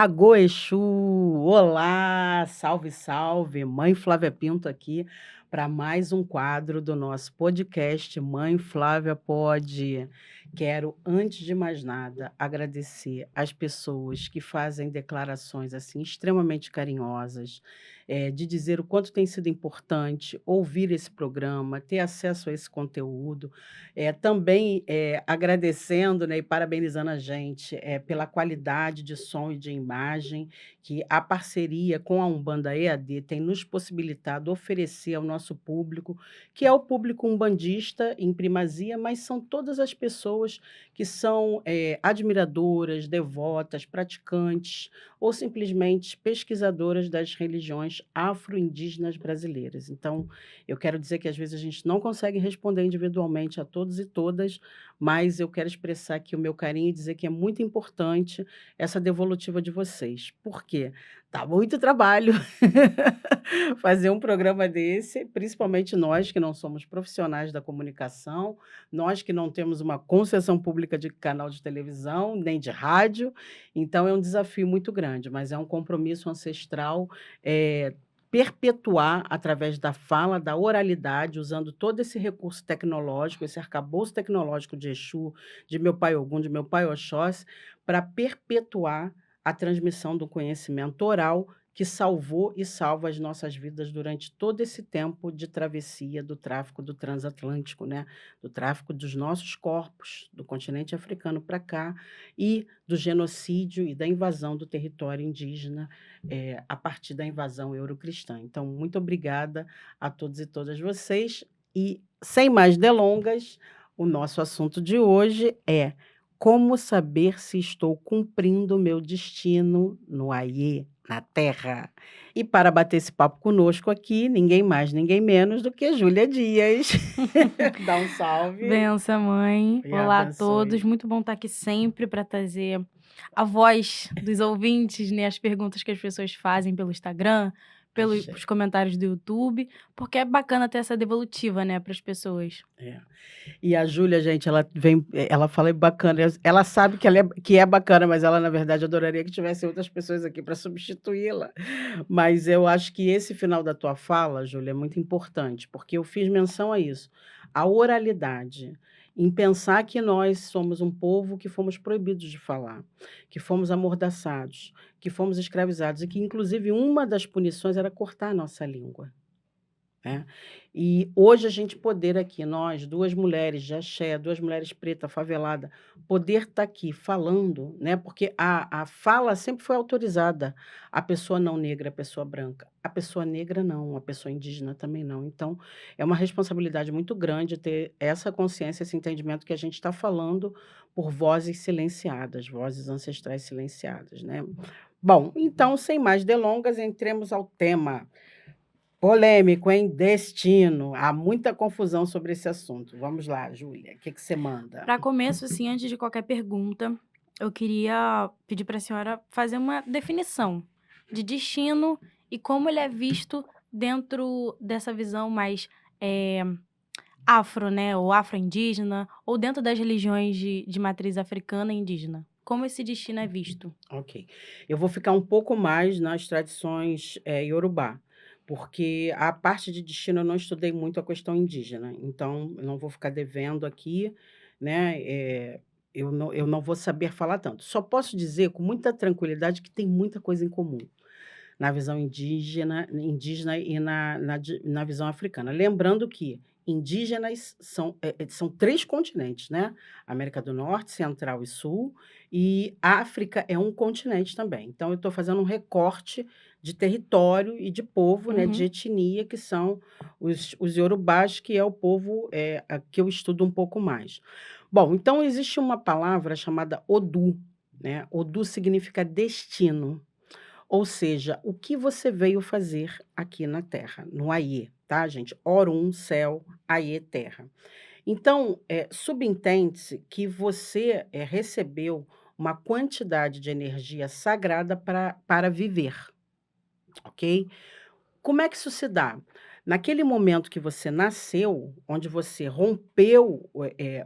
Agô Exu! Olá, salve, salve! Mãe Flávia Pinto aqui para mais um quadro do nosso podcast Mãe Flávia Pode. Quero, antes de mais nada, agradecer as pessoas que fazem declarações assim extremamente carinhosas, de dizer o quanto tem sido importante ouvir esse programa, ter acesso a esse conteúdo. Também, agradecendo, né, e parabenizando a gente, pela qualidade de som e de imagem, que a parceria com a Umbanda EAD tem nos possibilitado oferecer ao nosso público, que é o público umbandista em primazia, mas são todas as pessoas que são, admiradoras, devotas, praticantes ou simplesmente pesquisadoras das religiões afro-indígenas brasileiras. Então, eu quero dizer que às vezes a gente não consegue responder individualmente a todos e todas, mas eu quero expressar aqui o meu carinho e dizer que é muito importante essa devolutiva de vocês. Por quê? Dá muito trabalho fazer um programa desse, principalmente nós que não somos profissionais da comunicação, nós que não temos uma concessão pública de canal de televisão, nem de rádio. Então é um desafio muito grande, mas é um compromisso ancestral, perpetuar através da fala, da oralidade, usando todo esse recurso tecnológico, esse arcabouço tecnológico de Exu, de meu pai Ogum, de meu pai Oxóssi, para perpetuar a transmissão do conhecimento oral que salvou e salva as nossas vidas durante todo esse tempo de travessia do tráfico do transatlântico, né? Do tráfico dos nossos corpos, do continente africano para cá, e do genocídio e da invasão do território indígena, a partir da invasão eurocristã. Então, muito obrigada a todos e todas vocês. E, sem mais delongas, o nosso assunto de hoje é como saber se estou cumprindo o meu destino no Aie, na Terra. E para bater esse papo conosco aqui, ninguém mais, ninguém menos do que Júlia Dias. Dá um salve Benção, mãe. e Olá a todos. abençoe. Muito bom estar aqui sempre para trazer a voz dos ouvintes, né? As perguntas que as pessoas fazem pelo Instagram, pelos Axé. comentários do YouTube, porque é bacana ter essa devolutiva, né, para as pessoas. É. E a Júlia, gente, ela fala bacana, ela sabe que é bacana, mas ela, na verdade, adoraria que tivesse outras pessoas aqui para substituí-la. Mas eu acho que esse final da tua fala, Júlia, é muito importante, porque eu fiz menção a isso, a oralidade, em pensar que nós somos um povo que fomos proibidos de falar, que fomos amordaçados, que fomos escravizados e que, inclusive, uma das punições era cortar a nossa língua, né. E hoje a gente poder aqui, nós, 2 mulheres de axé, 2 mulheres preta, favelada, poder estar aqui falando, né, porque a fala sempre foi autorizada, a pessoa não negra, a pessoa branca. A pessoa negra não, a pessoa indígena também não. Então, é uma responsabilidade muito grande ter essa consciência, esse entendimento que a gente está falando por vozes silenciadas, vozes ancestrais silenciadas, né. Bom, então, sem mais delongas, entremos ao tema. Polêmico, hein? Destino. Há muita confusão sobre esse assunto. Vamos lá, Júlia, o que que você manda? Para começo, assim, antes de qualquer pergunta, eu queria pedir para a senhora fazer uma definição de destino e como ele é visto dentro dessa visão mais eh, afro, né, ou afro-indígena, ou dentro das religiões de matriz africana e indígena. Como esse destino é visto? Ok. Eu vou ficar um pouco mais nas tradições, iorubá, porque a parte de destino eu não estudei muito a questão indígena, então eu não vou ficar devendo aqui, né, eu não vou saber falar tanto. Só posso dizer com muita tranquilidade que tem muita coisa em comum. Na visão indígena e na visão africana. Lembrando que indígenas são 3 continentes, né, América do Norte, Central e Sul, e África é um continente também. Então eu estou fazendo um recorte de território e de povo, né, de Uhum. etnia, que são os iorubás, que é o povo, a que eu estudo um pouco mais. Bom, então existe uma palavra chamada Odu, né, Odu significa destino. Ou seja, o que você veio fazer aqui na Terra, no Aie, tá, gente? Orum, céu, Aie, terra. Então, subentende-se que você, recebeu uma quantidade de energia sagrada para viver, ok? Como é que isso se dá? Naquele momento que você nasceu, onde você rompeu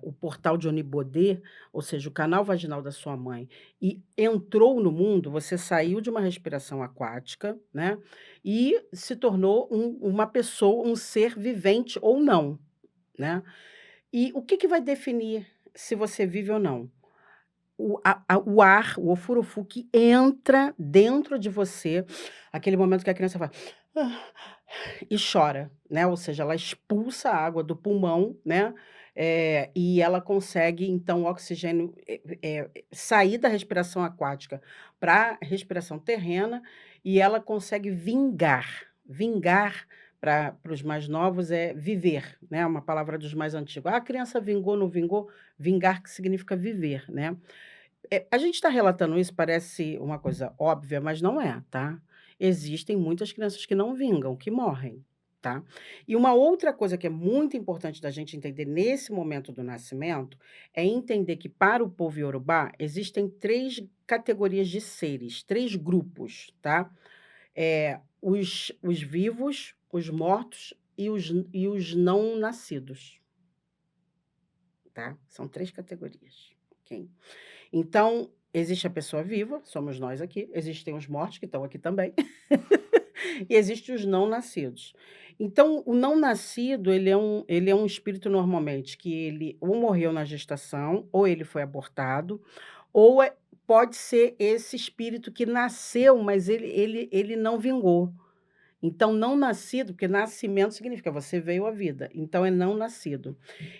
o portal de Onibodê, ou seja, o canal vaginal da sua mãe, e entrou no mundo, você saiu de uma respiração aquática, né, e se tornou uma pessoa, um ser vivente ou não, né. E o que que vai definir se você vive ou não? O ar, o ofurufú que entra dentro de você, aquele momento que a criança faz e chora, né, ou seja, ela expulsa a água do pulmão, né, e ela consegue então o oxigênio, sair da respiração aquática pra respiração terrena, e ela consegue vingar. Vingar para os mais novos é viver, né, uma palavra dos mais antigos. "Ah, a criança vingou, não vingou", vingar que significa viver, né. A gente está relatando isso, parece uma coisa óbvia, mas não é, tá. Existem muitas crianças que não vingam, que morrem, tá. E uma outra coisa que é muito importante da gente entender nesse momento do nascimento, é entender que para o povo iorubá existem 3 categorias de seres, 3 grupos, tá. Os vivos, os mortos e os não nascidos, tá. São 3 categorias, ok. Então, existe a pessoa viva, somos nós aqui, existem os mortos que estão aqui também, e existem os não nascidos. Então, o não nascido, ele é um espírito normalmente que ele ou morreu na gestação, ou ele foi abortado, ou pode ser esse espírito que nasceu, mas ele não vingou. Então, não nascido, porque nascimento significa você veio à vida, então é não nascido.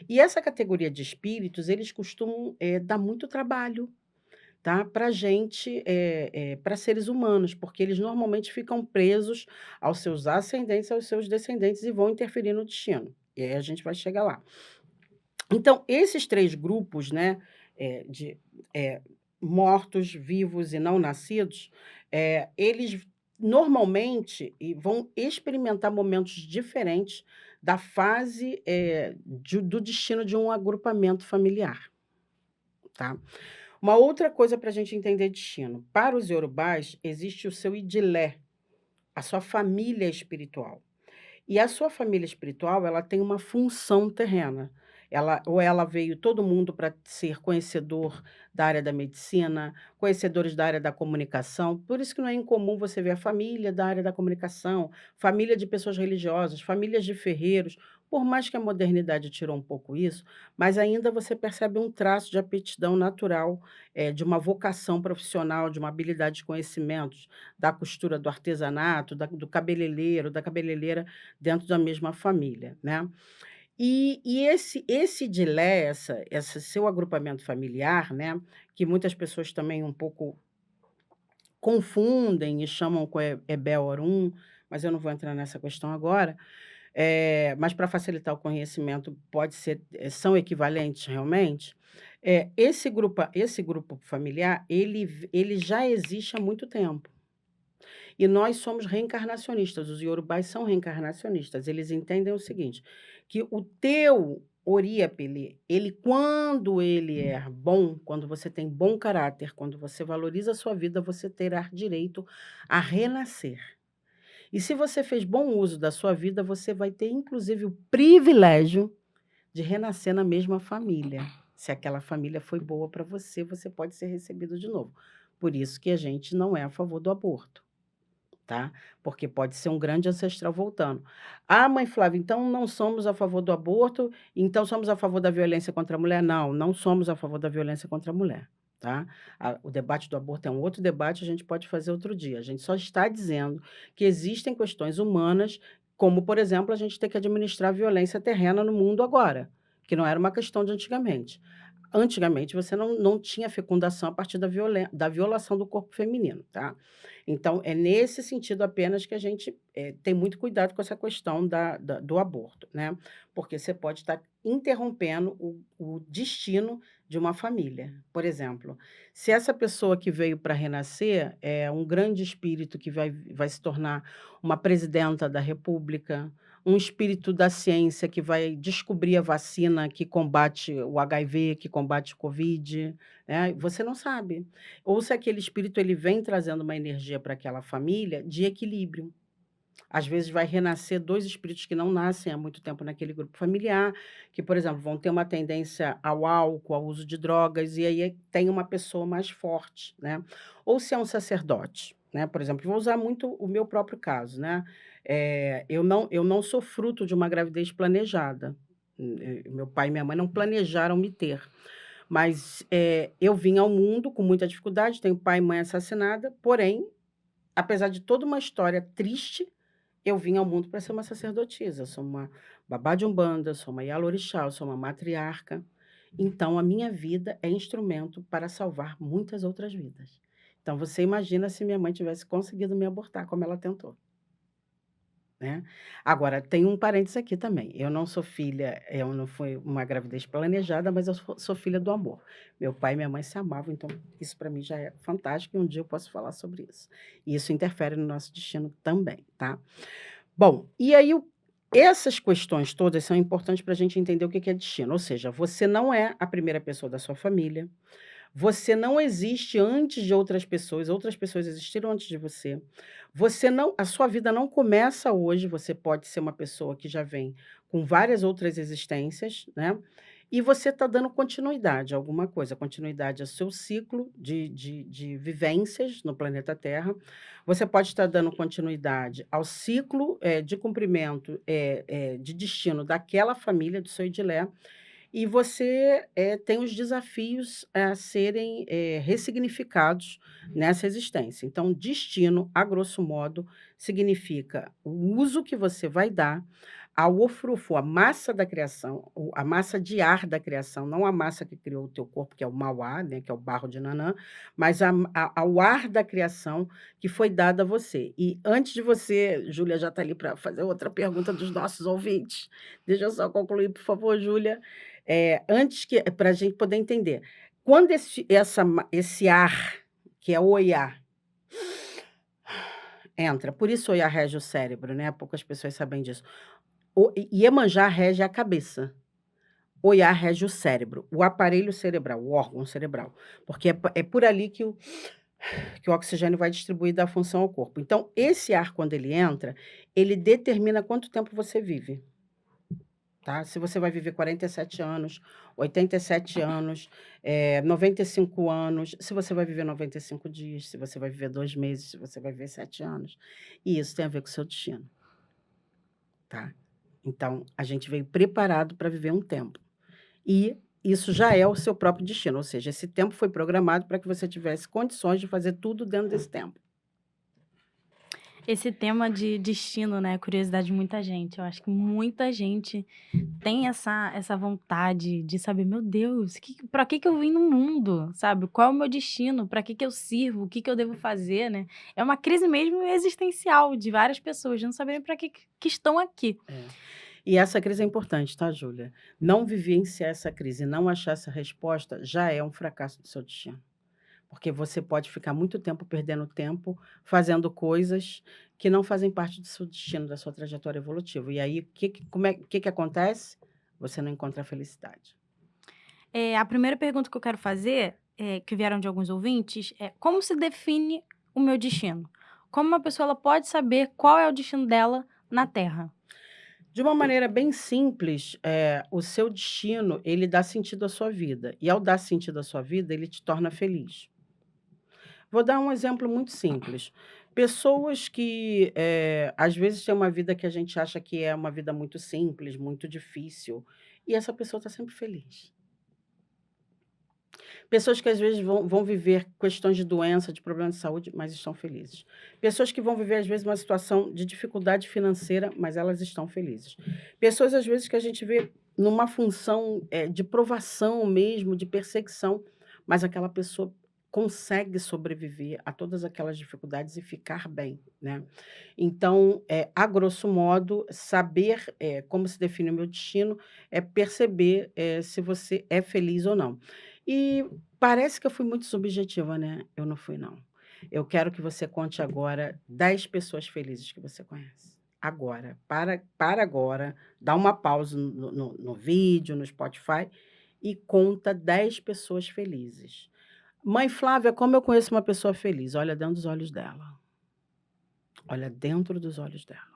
E essa categoria de espíritos, eles costumam, dar muito trabalho, tá, para gente, para seres humanos, porque eles normalmente ficam presos aos seus ascendentes, aos seus descendentes e vão interferir no destino. E aí a gente vai chegar lá. Então, esses 3 grupos, né, de, mortos, vivos e não nascidos, eles normalmente vão experimentar momentos diferentes da fase, do destino de um agrupamento familiar, tá. Uma outra coisa para a gente entender destino. Para os iorubás, existe o seu idilé, a sua família espiritual. E a sua família espiritual, ela tem uma função terrena. Ela veio todo mundo para ser conhecedor da área da medicina, conhecedores da área da comunicação. Por isso que não é incomum você ver a família da área da comunicação, família de pessoas religiosas, famílias de ferreiros. Por mais que a modernidade tirou um pouco isso, mas ainda você percebe um traço de aptidão natural, de uma vocação profissional, de uma habilidade de conhecimentos, da costura, do artesanato, do cabeleireiro, da cabeleireira dentro da mesma família, né. E esse idilé, esse seu agrupamento familiar, né, que muitas pessoas também um pouco confundem e chamam com Ebé-Orum, mas eu não vou entrar nessa questão agora, mas para facilitar o conhecimento pode ser são equivalentes realmente. Esse grupo familiar, ele já existe há muito tempo. E nós somos reencarnacionistas, os iorubás são reencarnacionistas, eles entendem o seguinte, que o teu Oriapele, ele quando ele é bom, quando você tem bom caráter, quando você valoriza a sua vida, você terá direito a renascer. E se você fez bom uso da sua vida, você vai ter inclusive o privilégio de renascer na mesma família. Se aquela família foi boa para você, você pode ser recebido de novo. Por isso que a gente não é a favor do aborto. Tá? Porque pode ser um grande ancestral voltando. "Ah, mãe Flávia, então não somos a favor do aborto, então somos a favor da violência contra a mulher". Não, não somos a favor da violência contra a mulher, tá? O debate do aborto é um outro debate, a gente pode fazer outro dia. A gente só está dizendo que existem questões humanas, como, por exemplo, a gente ter que administrar a violência terrena no mundo agora, que não era uma questão de antigamente. Antigamente você não tinha fecundação a partir da violação do corpo feminino, tá. Então é nesse sentido apenas que a gente, tem muito cuidado com essa questão do aborto, né, porque você pode estar interrompendo o destino de uma família. Por exemplo, se essa pessoa que veio para renascer é um grande espírito que vai se tornar uma presidenta da república, um espírito da ciência que vai descobrir a vacina que combate o HIV, que combate o Covid, né, você não sabe. Ou se aquele espírito ele vem trazendo uma energia para aquela família de equilíbrio. Às vezes vai renascer 2 espíritos que não nascem há muito tempo naquele grupo familiar, que, por exemplo, vão ter uma tendência ao álcool, ao uso de drogas, e aí tem uma pessoa mais forte, né. Ou se é um sacerdote, né, por exemplo, vou usar muito o meu próprio caso, né, eu não sou fruto de uma gravidez planejada. Meu pai e minha mãe não planejaram me ter, mas, eu vim ao mundo com muita dificuldade, tenho pai e mãe assassinada, porém, apesar de toda uma história triste, eu vim ao mundo para ser uma sacerdotisa, eu sou uma babá de umbanda, sou uma Ialorixá, eu sou uma matriarca, então a minha vida é instrumento para salvar muitas outras vidas. Então você imagina se minha mãe tivesse conseguido me abortar como ela tentou, né. Agora tem um parênteses aqui também, eu não sou filha eu não fui uma gravidez planejada, mas eu sou filha do amor. Meu pai e minha mãe se amavam, então isso para mim já é fantástico e um dia eu posso falar sobre isso. E isso interfere no nosso destino também, tá. Bom, e aí essas questões todas são importantes para a gente entender o que que é destino, ou seja, você não é a primeira pessoa da sua família, você não existe antes de outras pessoas existiram antes de você. Você não a sua vida não começa hoje, você pode ser uma pessoa que já vem com várias outras existências, né, e você está dando continuidade a alguma coisa, continuidade ao seu ciclo de vivências no planeta Terra. Você pode estar dando continuidade ao ciclo, de cumprimento, de destino daquela família, do seu idilé, e você, tem os desafios a serem, ressignificados nessa existência. Então, destino, a grosso modo, significa o uso que você vai dar ao ofrufo, a massa da criação, a massa de ar da criação, não a massa que criou o teu corpo, que é o Mauá, né, que é o barro de Nanã, mas ao ar da criação que foi dado a você. E antes de você, Júlia já está ali para fazer outra pergunta dos nossos ouvintes. Deixa eu só concluir, por favor, Júlia. Antes que para a gente poder entender, quando esse ar, que é o Oiá, entra, por isso o Oiá rege o cérebro, né, poucas pessoas sabem disso. O Iemanjá rege a cabeça, Oiá rege o cérebro, o aparelho cerebral, o órgão cerebral, porque é por ali que o oxigênio vai distribuir da função ao corpo. Então esse ar quando ele entra, ele determina quanto tempo você vive. Tá? Se você vai viver 47 anos, 87 anos, 95 anos, se você vai viver 95 dias, se você vai viver 2 meses, se você vai viver 7 anos. E isso tem a ver com o seu destino, tá? Então, a gente veio preparado para viver um tempo. E isso já é o seu próprio destino, ou seja, esse tempo foi programado para que você tivesse condições de fazer tudo dentro desse tempo. Esse tema de destino, né, é curiosidade de muita gente. Eu acho que muita gente tem essa vontade de saber: "Meu Deus, pra que eu vim no mundo?", sabe? "Qual é o meu destino? Pra que eu sirvo? O que eu devo fazer?", né? É uma crise mesmo existencial de várias pessoas de não saberem pra que estão aqui. É. E essa crise é importante, tá, Júlia? Não vivenciar essa crise, não achar essa resposta, já é um fracasso do seu destino. Porque você pode ficar muito tempo perdendo tempo fazendo coisas que não fazem parte do seu destino, da sua trajetória evolutiva. E aí, o que que acontece? Você não encontra a felicidade. A primeira pergunta que eu quero fazer, que vieram de alguns ouvintes, é: como se define o meu destino? Como uma pessoa ela pode saber qual é o destino dela na Terra? De uma maneira bem simples, o seu destino, ele dá sentido à sua vida. E ao dar sentido à sua vida, ele te torna feliz. Vou dar um exemplo muito simples. Pessoas que, às vezes têm uma vida que a gente acha que é uma vida muito simples, muito difícil, e essa pessoa está sempre feliz. Pessoas que às vezes vão viver questões de doença, de problema de saúde, mas estão felizes. Pessoas que vão viver às vezes uma situação de dificuldade financeira, mas elas estão felizes. Pessoas às vezes que a gente vê numa função, de provação mesmo, de perseguição, mas aquela pessoa consegue sobreviver a todas aquelas dificuldades e ficar bem, né. Então, a grosso modo, saber, como se define o meu destino, é perceber, se você é feliz ou não. E parece que eu fui muito subjetiva, né, eu não fui não. Eu quero que você conte agora 10 pessoas felizes que você conhece. Agora, para agora, dá uma pausa no vídeo, no Spotify e conta 10 pessoas felizes. "Mãe Flávia, como eu conheço uma pessoa feliz?", olha dentro dos olhos dela. Olha dentro dos olhos dela.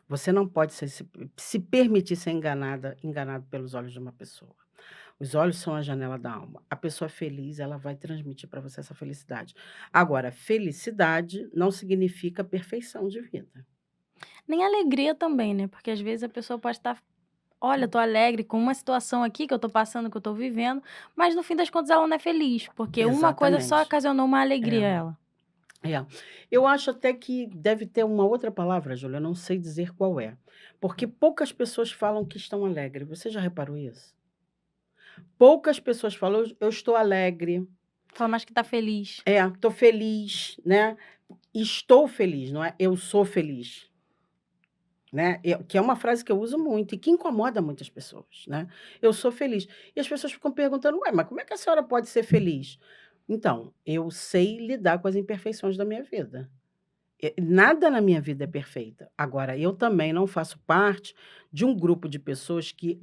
Você não pode se permitir ser enganado pelos olhos de uma pessoa. Os olhos são a janela da alma. A pessoa feliz, ela vai transmitir para você essa felicidade. Agora, felicidade não significa perfeição de vida. Nem alegria também, né, porque às vezes a pessoa pode estar: "Olha, tô alegre com uma situação aqui que eu tô passando, que eu tô vivendo", mas no fim das contas ela não é feliz, porque uma coisa só Exatamente. ocasionou uma É, alegria a ela. é. Eu acho até que deve ter uma outra palavra, Júlia, eu não sei dizer qual é. Porque poucas pessoas falam que estão alegres. Você já reparou isso? Poucas pessoas falam: "Eu estou alegre, Fala mais que tá feliz. estou feliz", né. Estou feliz, não é eu sou feliz, né. Que é uma frase que eu uso muito e que incomoda muitas pessoas, né. Eu sou feliz. E as pessoas ficam perguntando: "Ué, mas como é que a senhora pode ser feliz?". Então, eu sei lidar com as imperfeições da minha vida. Nada na minha vida é perfeita. Agora, eu também não faço parte de um grupo de pessoas que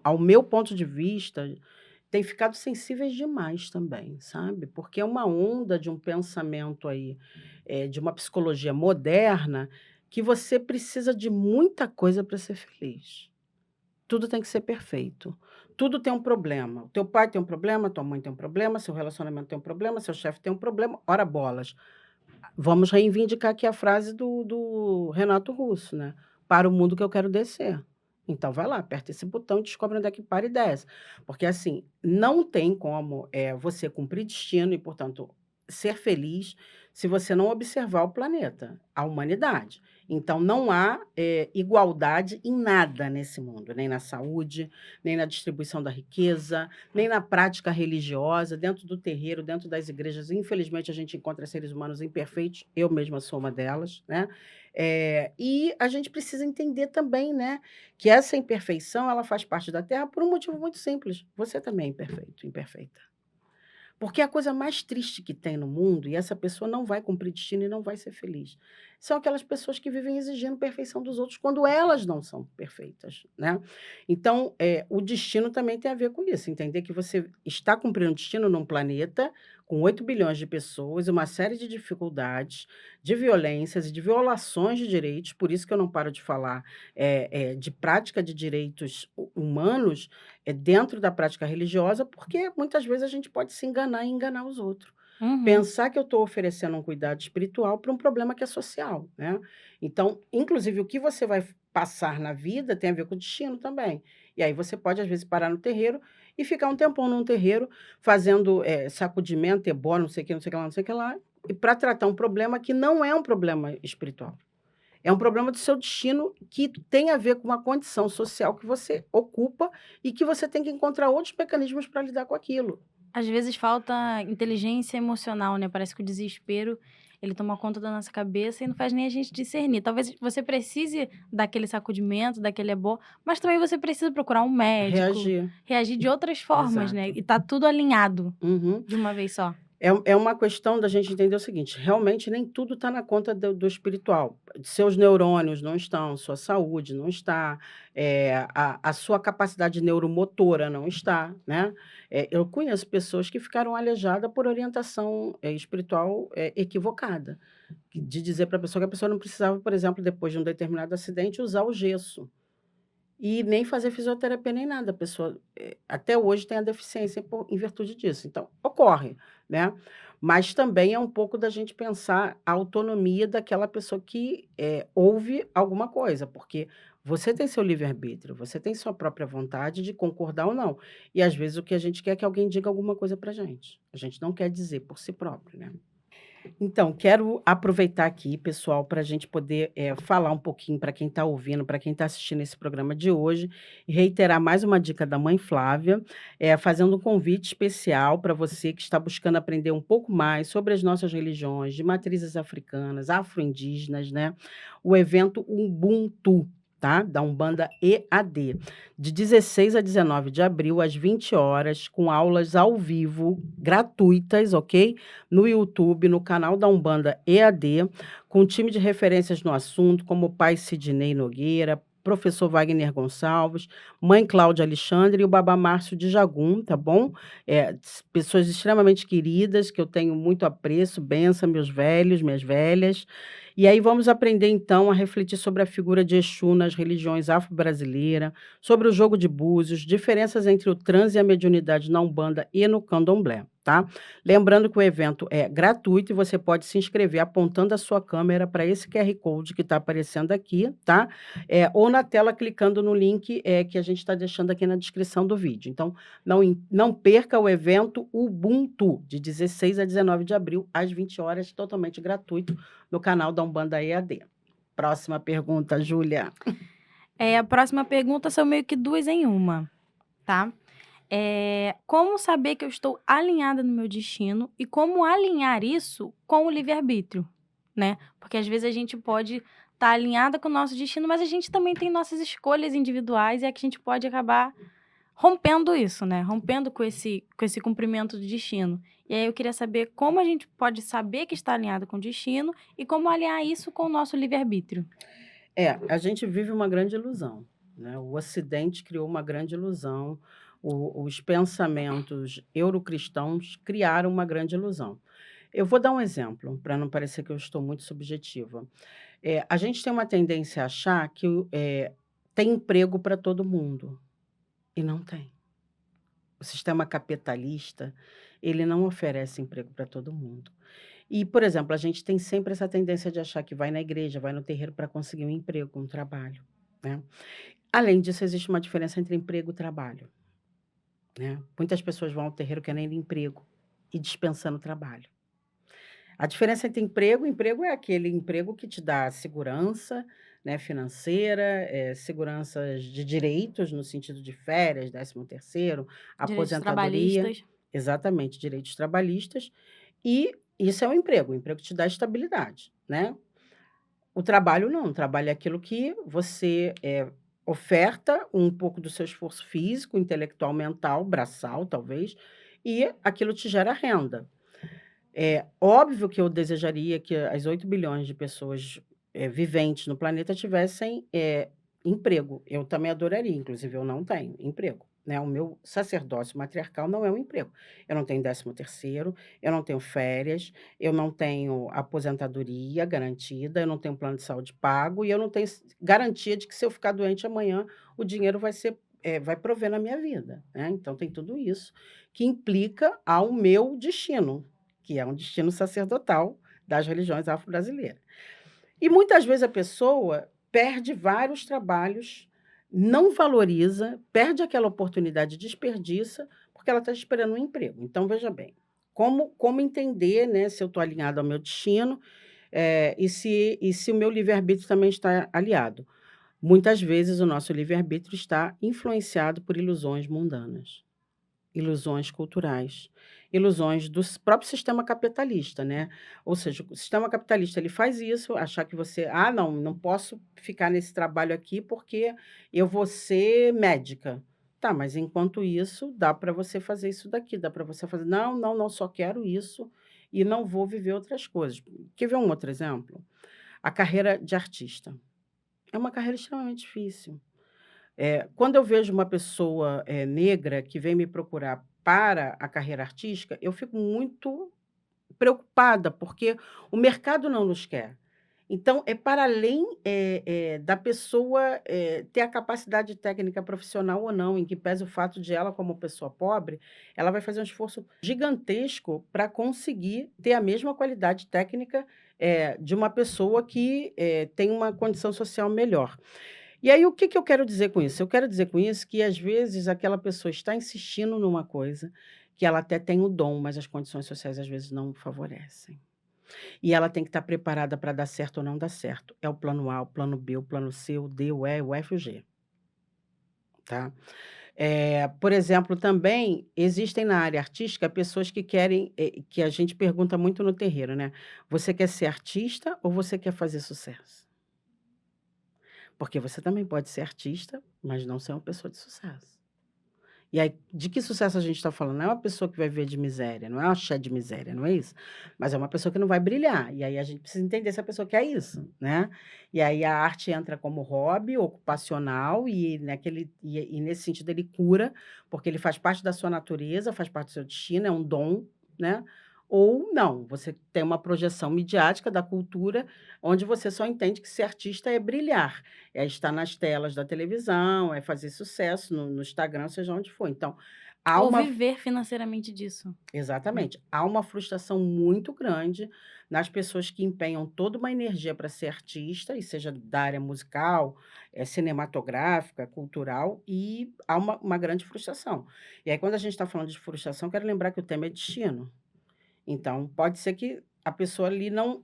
ao meu ponto de vista, têm ficado sensíveis demais também, sabe. Porque é uma onda de um pensamento aí, de uma psicologia moderna, que você precisa de muita coisa para ser feliz. Tudo tem que ser perfeito. Tudo tem um problema. O teu pai tem um problema, tua mãe tem um problema, seu relacionamento tem um problema, seu chefe tem um problema, ora bolas. Vamos reivindicar aqui a frase do Renato Russo, né, "Para o mundo que eu quero descer". Então vai lá, aperta esse botão e descobre onde é que para e desce. Porque, assim, não tem como, você cumprir destino e, portanto, ser feliz, se você não observar o planeta, a humanidade. Então não há, igualdade em nada nesse mundo, nem na saúde, nem na distribuição da riqueza, nem na prática religiosa, dentro do terreiro, dentro das igrejas. Infelizmente, a gente encontra seres humanos imperfeitos, eu mesma sou uma delas, né. E a gente precisa entender também, né, que essa imperfeição, ela faz parte da Terra por um motivo muito simples: você também é imperfeito, imperfeita. Porque a coisa mais triste que tem no mundo, e essa pessoa não vai cumprir destino e não vai ser feliz, são aquelas pessoas que vivem exigindo perfeição dos outros quando elas não são perfeitas, né. Então, o destino também tem a ver com isso, entender que você está cumprindo um destino num planeta com 8 bilhões de pessoas e uma série de dificuldades, de violências e de violações de direitos, por isso que eu não paro de falar, de prática de direitos humanos, dentro da prática religiosa, porque muitas vezes a gente pode se enganar e enganar os outros. Uhum. Pensar que eu estou oferecendo um cuidado espiritual para um problema que é social, né. Então, inclusive, o que você vai passar na vida tem a ver com o destino também. E aí você pode, às vezes, parar no terreiro e ficar um tempão num terreiro fazendo, sacudimento, ebó, não sei o que, não sei o que lá, não sei o que lá, e para tratar um problema que não é um problema espiritual. É um problema do seu destino que tem a ver com uma condição social que você ocupa e que você tem que encontrar outros mecanismos para lidar com aquilo. Às vezes falta inteligência emocional, né, parece que o desespero, ele toma conta da nossa cabeça e não faz nem a gente discernir. Talvez você precise daquele sacudimento, daquele ebó, mas também você precisa procurar um médico, Reagir. reagir de outras formas, né, Exato. e tá tudo alinhado Uhum. de uma vez só. É uma questão da gente entender o seguinte: realmente nem tudo está na conta do espiritual. Seus neurônios não estão, sua saúde não está, a sua capacidade neuromotora não está, né. Eu conheço pessoas que ficaram aleijadas por orientação, espiritual, equivocada, de dizer para a pessoa que a pessoa não precisava, por exemplo, depois de um determinado acidente, usar o gesso. E nem fazer fisioterapia nem nada, a pessoa, até hoje tem a deficiência em virtude disso, então ocorre, né. Mas também é um pouco da gente pensar a autonomia daquela pessoa que, ouve alguma coisa, porque você tem seu livre-arbítrio, você tem sua própria vontade de concordar ou não. E às vezes o que a gente quer é que alguém diga alguma coisa pra gente, a gente não quer dizer por si próprio, né. Então, quero aproveitar aqui, pessoal, para a gente poder, falar um pouquinho para quem está ouvindo, para quem está assistindo esse programa de hoje, e reiterar mais uma dica da mãe Flávia, fazendo um convite especial para você que está buscando aprender um pouco mais sobre as nossas religiões de matrizes africanas, afro-indígenas, né, o evento Ubuntu, tá, da Umbanda EAD, de 16 a 19 de abril, às 20 horas, com aulas ao vivo, gratuitas, ok? No YouTube, no canal da Umbanda EAD, com um time de referências no assunto, como o pai Sidney Nogueira, professor Wagner Gonçalves, mãe Cláudia Alexandre e o babá Márcio de Jagum, tá bom? Pessoas extremamente queridas, que eu tenho muito apreço, benção, meus velhos, minhas velhas. E aí vamos aprender, então, a refletir sobre a figura de Exu nas religiões afro-brasileiras, sobre o jogo de búzios, diferenças entre o transe e a mediunidade na Umbanda e no Candomblé, tá? Lembrando que o evento é gratuito e você pode se inscrever apontando a sua câmera para esse QR Code que está aparecendo aqui, tá? Ou na tela clicando no link que a gente está deixando aqui na descrição do vídeo. Então, não perca o evento Ubuntu, de 16 a 19 de abril, às 20 horas, totalmente gratuito, no canal da Umbanda EAD. Próxima pergunta, Júlia. A próxima pergunta são meio que duas em uma, tá? Como saber que eu estou alinhada no meu destino e como alinhar isso com o livre-arbítrio, né? Porque às vezes a gente pode estar alinhada com o nosso destino, mas a gente também tem nossas escolhas individuais e é que a gente pode acabar rompendo isso, né? Rompendo com esse cumprimento do destino. E aí eu queria saber como a gente pode saber que está alinhado com o destino e como alinhar isso com o nosso livre-arbítrio. A gente vive uma grande ilusão, né? O Ocidente criou uma grande ilusão, os pensamentos eurocristãos criaram uma grande ilusão. Eu vou dar um exemplo, para não parecer que eu estou muito subjetiva. A gente tem uma tendência a achar que tem emprego para todo mundo, e não tem. O sistema capitalista, ele não oferece emprego para todo mundo. E, por exemplo, a gente tem sempre essa tendência de achar que vai na igreja, vai no terreiro para conseguir um emprego, um trabalho, né? Além disso, existe uma diferença entre emprego e trabalho, né? Muitas pessoas vão ao terreiro querendo emprego e dispensando trabalho. A diferença entre emprego é aquele emprego que te dá segurança, né, financeira, seguranças de direitos, no sentido de férias, 13º, Direitos aposentadoria, trabalhistas. exatamente, direitos trabalhistas, e isso é o emprego te dá estabilidade, né? O trabalho não, o trabalho é aquilo que você oferta um pouco do seu esforço físico, intelectual, mental, braçal, talvez, e aquilo te gera renda. É óbvio que eu desejaria que as 8 bilhões de pessoas viventes no planeta tivessem emprego. Eu também adoraria, inclusive eu não tenho emprego, né? O meu sacerdócio matriarcal não é um emprego. Eu não tenho 13º, eu não tenho férias, eu não tenho aposentadoria garantida, eu não tenho plano de saúde pago e eu não tenho garantia de que se eu ficar doente amanhã, o dinheiro vai prover na minha vida, né? Então tem tudo isso que implica ao meu destino, que é um destino sacerdotal das religiões afro-brasileiras. E muitas vezes a pessoa perde vários trabalhos, não valoriza, perde aquela oportunidade, desperdiça, porque ela está esperando um emprego. Então, veja bem, como entender, né, se eu estou alinhado ao meu destino, e se o meu livre-arbítrio também está aliado. Muitas vezes o nosso livre-arbítrio está influenciado por ilusões mundanas, ilusões culturais, ilusões do próprio sistema capitalista, né? Ou seja, o sistema capitalista ele faz isso, achar que você, não posso ficar nesse trabalho aqui porque eu vou ser médica. Tá, mas enquanto isso, dá para você fazer isso daqui, dá para você fazer, não, só quero isso e não vou viver outras coisas. Quer ver um outro exemplo? A carreira de artista. É uma carreira extremamente difícil. Quando eu vejo uma pessoa, negra que vem me procurar para a carreira artística, eu fico muito preocupada, porque o mercado não nos quer. Então, é para além, da pessoa, ter a capacidade técnica profissional ou não, em que pese o fato de ela, como pessoa pobre, ela vai fazer um esforço gigantesco para conseguir ter a mesma qualidade técnica, de uma pessoa que, tem uma condição social melhor. E aí, o que eu quero dizer com isso? Eu quero dizer com isso que, às vezes, aquela pessoa está insistindo numa coisa que ela até tem o dom, mas as condições sociais, às vezes, não favorecem. E ela tem que estar preparada para dar certo ou não dar certo. É o plano A, o plano B, o plano C, o D, o E, o F e o G, tá? Por exemplo, também existem na área artística pessoas que querem, que a gente pergunta muito no terreiro, né? Você quer ser artista ou você quer fazer sucesso? Porque você também pode ser artista, mas não ser uma pessoa de sucesso. E aí, de que sucesso a gente está falando? Não é uma pessoa que vai ver de miséria, não é uma axé de miséria, não é isso. Mas é uma pessoa que não vai brilhar. E aí a gente precisa entender se a pessoa quer isso, né? E aí a arte entra como hobby ocupacional e nesse sentido ele cura, porque ele faz parte da sua natureza, faz parte do seu destino, é um dom, né? Ou não, você tem uma projeção midiática da cultura, onde você só entende que ser artista é brilhar, é estar nas telas da televisão, é fazer sucesso no Instagram, seja onde for. Então, há Ou uma viver financeiramente disso. exatamente, há uma frustração muito grande nas pessoas que empenham toda uma energia para ser artista, e seja da área musical, cinematográfica, cultural, e há uma grande frustração. E aí, quando a gente está falando de frustração, quero lembrar que o tema é destino. Então, pode ser que a pessoa ali não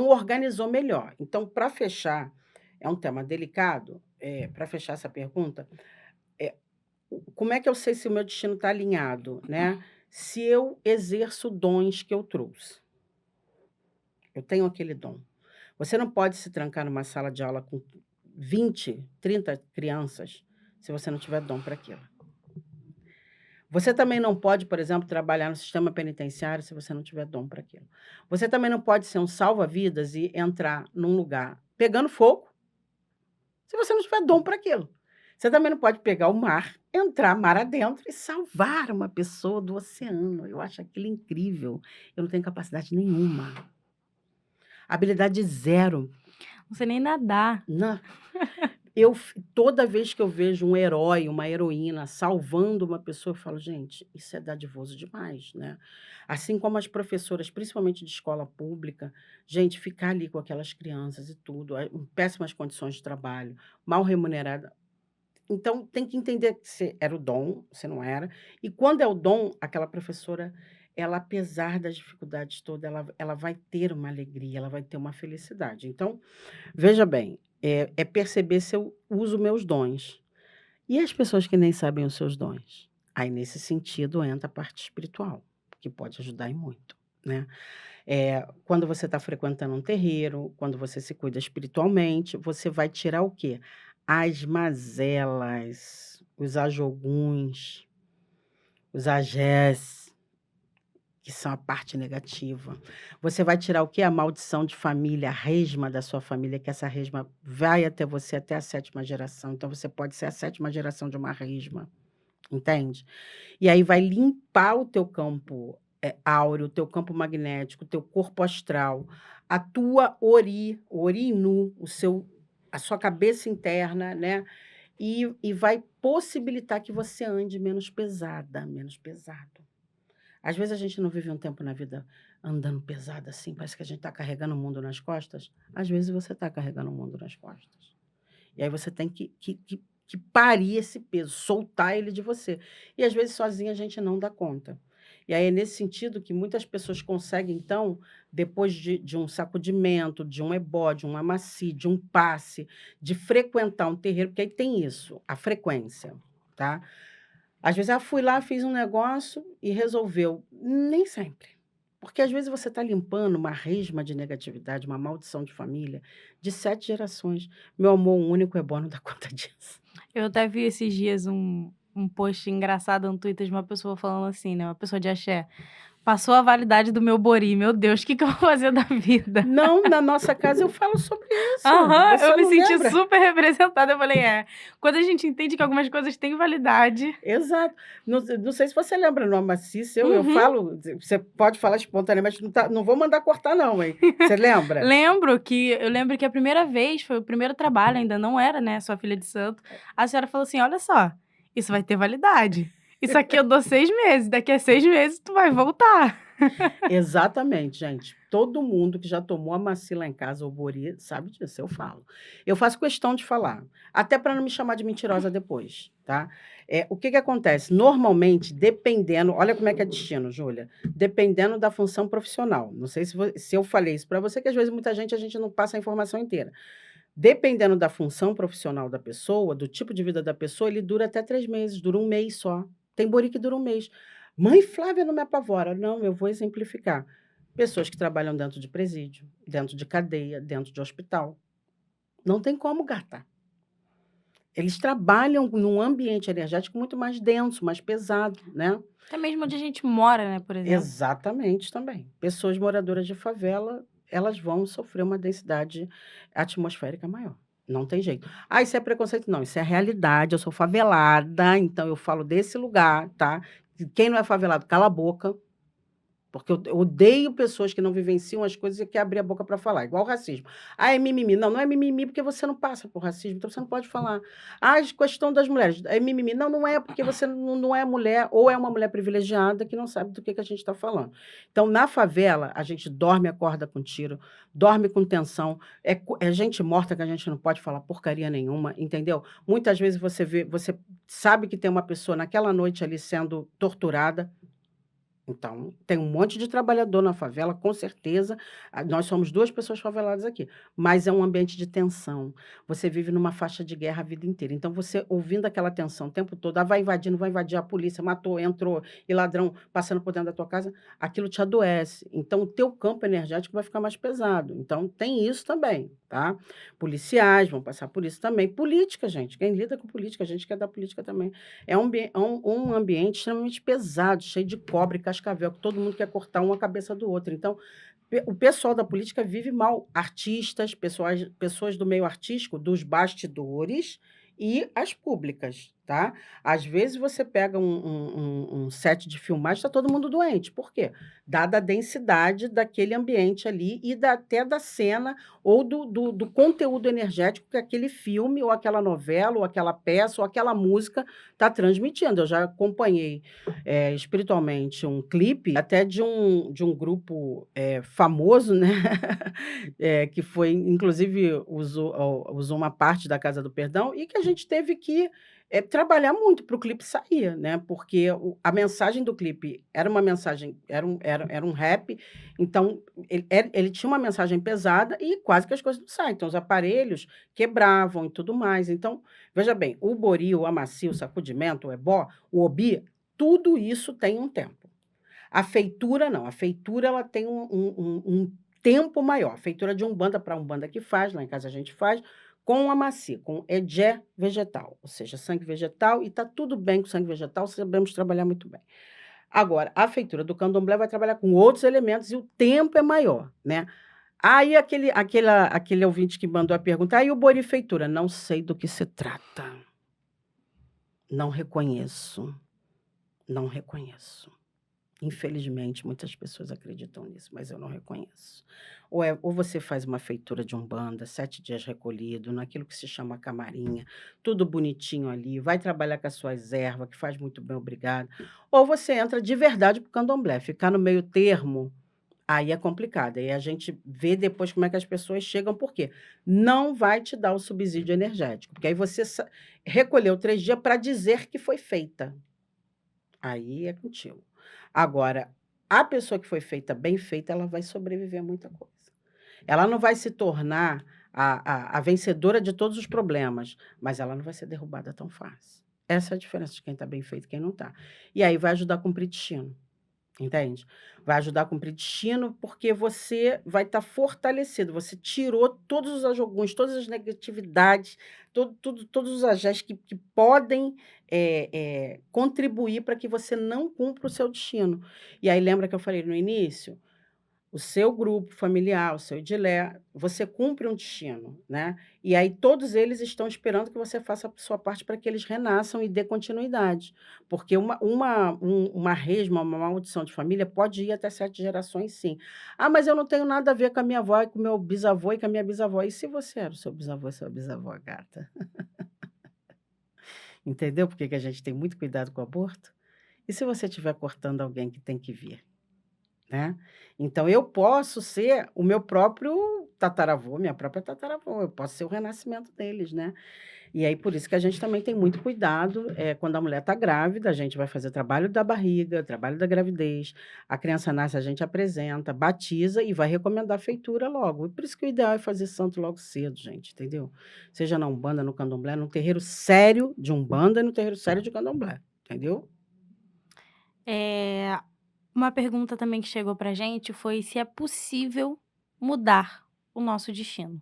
organizou melhor. Então, para fechar, é um tema delicado, para fechar essa pergunta, eh, como é que eu sei se o meu destino está alinhado, né? Se eu exerço dons que eu trouxe. Eu tenho aquele dom. Você não pode se trancar numa sala de aula com 20, 30 crianças se você não tiver dom para aquilo. Você também não pode, por exemplo, trabalhar no sistema penitenciário se você não tiver dom para aquilo. Você também não pode ser um salva-vidas e entrar num lugar pegando fogo se você não tiver dom para aquilo. Você também não pode pegar o mar, entrar mar adentro e salvar uma pessoa do oceano. Eu acho aquilo incrível. Eu não tenho capacidade nenhuma. Habilidade zero. Não sei nem nadar. Não. Toda vez que eu vejo um herói, uma heroína salvando uma pessoa, eu falo, gente, isso é dadivoso demais, né? Assim como as professoras, principalmente de escola pública, gente, ficar ali com aquelas crianças e tudo, em péssimas condições de trabalho, mal remunerada. Então, tem que entender que se era o dom, se não era. E quando é o dom, aquela professora, ela, apesar das dificuldades todas, ela vai ter uma alegria, ela vai ter uma felicidade. Então, veja bem, é perceber se eu uso meus dons. E as pessoas que nem sabem os seus dons? Aí, nesse sentido, entra a parte espiritual, que pode ajudar e muito, né? Quando você está frequentando um terreiro, quando você se cuida espiritualmente, você vai tirar o quê? As mazelas, os ajoguns, os agés, que são a parte negativa. Você vai tirar o quê? A maldição de família, a resma da sua família, que essa resma vai até você até a 7ª geração. Então, você pode ser a 7ª geração de uma resma, entende? E aí vai limpar o teu campo, áureo, o teu campo magnético, o teu corpo astral, a tua ori nu, a sua cabeça interna, né, e vai possibilitar que você ande menos pesada, menos pesado. Às vezes a gente não vive um tempo na vida andando pesado assim, parece que a gente está carregando o mundo nas costas. Às vezes você está carregando o mundo nas costas. E aí você tem que parir esse peso, soltar ele de você. E às vezes sozinha a gente não dá conta. E aí é nesse sentido que muitas pessoas conseguem, então, depois de um sacudimento, de um ebó, de um amaci, de um passe, de frequentar um terreiro, porque aí tem isso, a frequência, tá? Às vezes, fui lá, fiz um negócio e resolveu. Nem sempre. Porque às vezes você está limpando uma resma de negatividade, uma maldição de família, de 7 gerações. Meu amor, um único ebó não dá conta disso. Eu até vi esses dias um post engraçado no Twitter de uma pessoa falando assim, né? Uma pessoa de axé. Passou a validade do meu bori. Meu Deus, o que que eu vou fazer da vida? Não, na nossa casa eu falo sobre isso. Aham, Você eu me não senti lembra? super representada. Eu falei, quando a gente entende que algumas coisas têm validade. Exato. Não sei se você lembra no Amaci seu, eu Uhum. falo, você pode falar espontaneamente, não vou mandar cortar não, hein? Você lembra? Eu lembro que a primeira vez, foi o primeiro trabalho, ainda não era, né, sua filha de santo. A senhora falou assim: olha só, isso vai ter validade. Isso aqui eu dou 6 meses, daqui a 6 meses tu vai voltar. Exatamente, gente. Todo mundo que já tomou Amaci lá em casa, ou Bori, sabe disso, eu falo. Eu faço questão de falar, até para não me chamar de mentirosa depois, tá? O que que acontece? Normalmente, dependendo, olha como é que é destino, Júlia, dependendo da função profissional. Não sei se eu falei isso para você, que às vezes muita gente, a gente não passa a informação inteira. Dependendo da função profissional da pessoa, do tipo de vida da pessoa, ele dura até 3 meses, dura 1 mês só. Tem Bori que dura 1 mês. Mãe Flávia não me apavora. Não, eu vou exemplificar. Pessoas que trabalham dentro de presídio, dentro de cadeia, dentro de hospital. Não tem como, gata. Eles trabalham num ambiente energético muito mais denso, mais pesado, né. Até mesmo onde a gente mora, né, por exemplo. Exatamente, também. Pessoas moradoras de favela, elas vão sofrer uma densidade atmosférica maior, não tem jeito. "Ah, isso é preconceito", não, isso é realidade, eu sou favelada, então eu falo desse lugar, tá. Quem não é favelado, cala a boca. Porque eu odeio pessoas que não vivenciam as coisas e quer abrir a boca para falar, igual o racismo. "Ah, é mimimi". Não, não é mimimi, porque você não passa por racismo, então você não pode falar. "Ah, a questão das mulheres, é mimimi". Não, não é, porque você não é mulher ou é uma mulher privilegiada que não sabe do que a gente está falando. Então, na favela, a gente dorme e acorda com tiro, dorme com tensão, é gente morta que a gente não pode falar porcaria nenhuma, entendeu? Muitas vezes você sabe que tem uma pessoa naquela noite ali sendo torturada, então, tem um monte de trabalhador na favela, com certeza. Nós somos 2 pessoas faveladas aqui, mas é um ambiente de tensão. Você vive numa faixa de guerra a vida inteira. Então, você ouvindo aquela tensão o tempo todo, vai invadindo, vai invadir, a polícia matou, entrou, e ladrão passando por dentro da tua casa, aquilo te adoece. Então, o teu campo energético vai ficar mais pesado. Então, tem isso também, tá? Policiais vão passar por isso também. Política, gente, quem lida com política, a gente que é da política também. É um ambiente extremamente pesado, cheio de cobre, cascavel, que todo mundo quer cortar uma cabeça do outro. Então, o pessoal da política vive mal. Artistas, pessoas do meio artístico, dos bastidores e as públicas, tá? Às vezes você pega um set de filmagem, está todo mundo doente. Por quê? Dada a densidade daquele ambiente ali e até da cena ou do conteúdo energético que aquele filme, ou aquela novela, ou aquela peça, ou aquela música está transmitindo. Eu já acompanhei, espiritualmente, um clipe até de um grupo, famoso, né, que foi inclusive usou uma parte da Casa do Perdão e que a gente teve que, trabalhar muito para o clipe sair, né, porque a mensagem do clipe era uma mensagem, era um rap, então ele tinha uma mensagem pesada e quase que as coisas não saem, então os aparelhos quebravam e tudo mais. Então, veja bem, o bori, o amaci, o sacudimento, o ebó, o obi, tudo isso tem um tempo. A feitura não, a feitura ela tem um tempo maior. A feitura de umbanda para umbanda que faz, lá em casa a gente faz, com amaci, com edé vegetal, ou seja, sangue vegetal, e está tudo bem com sangue vegetal, sabemos trabalhar muito bem. Agora, a feitura do candomblé vai trabalhar com outros elementos e o tempo é maior, né. Aí aquele ouvinte que mandou a pergunta: "Ah, e o bori feitura?". Não sei do que se trata. Não reconheço, não reconheço. Infelizmente, muitas pessoas acreditam nisso, mas eu não reconheço. Ou você faz uma feitura de umbanda, 7 dias recolhido, naquilo que se chama camarinha, tudo bonitinho ali, vai trabalhar com as suas ervas, que faz muito bem, obrigada. Ou você entra de verdade para o candomblé, ficar no meio termo, aí é complicado, aí a gente vê depois como é que as pessoas chegam, por quê? Não vai te dar o subsídio energético, porque aí você recolheu 3 dias para dizer que foi feita. Aí é contigo. Agora, a pessoa que foi feita bem feita, ela vai sobreviver a muita coisa. Ela não vai se tornar a vencedora de todos os problemas, mas ela não vai ser derrubada tão fácil. Essa é a diferença de quem está bem feito e quem não está. E aí vai ajudar a cumprir destino. Entende? Vai ajudar a cumprir destino, porque você vai estar fortalecido, você tirou todos os ajoguns, todas as negatividades, todos os agentes que podem, contribuir para que você não cumpra o seu destino. E aí lembra que eu falei no início? O seu grupo familiar, o seu idilé, você cumpre um destino, né, e aí todos eles estão esperando que você faça a sua parte para que eles renasçam e dê continuidade, porque uma resma, uma maldição de família pode ir até 7 gerações sim. "Ah, mas eu não tenho nada a ver com a minha avó e com o meu bisavô e com a minha bisavó", e se você era o seu bisavô e sua bisavó, gata? Entendeu por que que a gente tem muito cuidado com o aborto? E se você estiver cortando alguém que tem que vir? Né. Então eu posso ser o meu próprio tataravô, minha própria tataravó, eu posso ser o renascimento deles, né. E aí por isso que a gente também tem muito cuidado, quando a mulher está grávida, a gente vai fazer trabalho da barriga, trabalho da gravidez, a criança nasce, a gente apresenta, batiza e vai recomendar a feitura logo. E por isso que o ideal é fazer santo logo cedo, gente, entendeu. Seja na umbanda, no candomblé, no terreiro sério de umbanda e no terreiro sério de candomblé, entendeu. Eh, uma pergunta também que chegou pra gente foi se é possível mudar o nosso destino.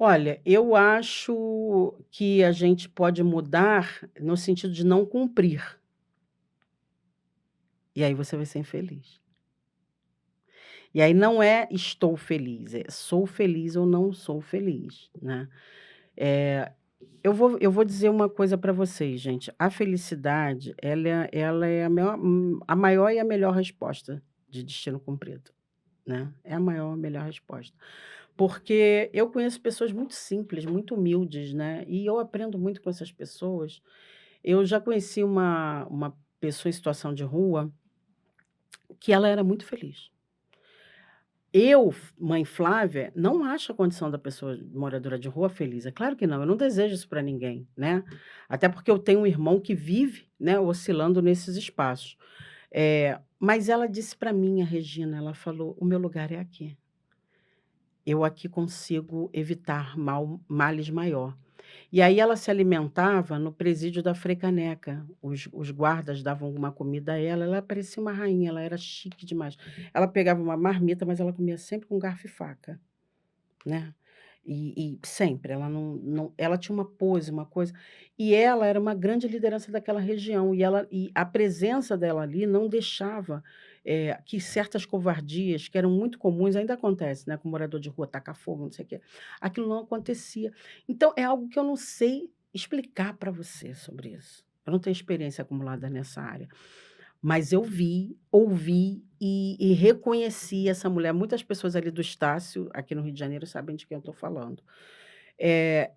Olha, eu acho que a gente pode mudar no sentido de não cumprir, e aí você vai ser infeliz. E aí não é estou feliz, é sou feliz ou não sou feliz, né. Eh, eu vou dizer uma coisa para vocês, gente, a felicidade ela é a maior e a melhor resposta de destino cumprido, né, é a maior, a melhor resposta. Porque eu conheço pessoas muito simples, muito humildes, né, e eu aprendo muito com essas pessoas. Eu já conheci uma pessoa em situação de rua que ela era muito feliz. Mãe Flávia, não acho a condição da pessoa moradora de rua feliz, é claro que não, eu não desejo isso para ninguém, né. Até porque eu tenho um irmão que vive, né, oscilando nesses espaços. Mas ela disse para mim, a Regina, ela falou: "O meu lugar é aqui. Eu aqui consigo evitar males maior". E aí ela se alimentava no presídio da Frecaneca, os guardas davam alguma comida a ela parecia uma rainha, ela era chique demais. Ela pegava uma marmita, mas ela comia sempre com garfo e faca, né. E sempre, ela tinha uma pose, uma coisa, e ela era uma grande liderança daquela região, e a presença dela ali não deixava, que certas covardias, que eram muito comuns, ainda acontece, né, com morador de rua tacar fogo, não sei o quê, aquilo não acontecia. Então é algo que eu não sei explicar para você sobre isso. Eu não tenho experiência acumulada nessa área. Mas eu vi, ouvi e reconheci essa mulher. Muitas pessoas ali do Estácio, aqui no Rio de Janeiro, sabem de quem eu estou falando.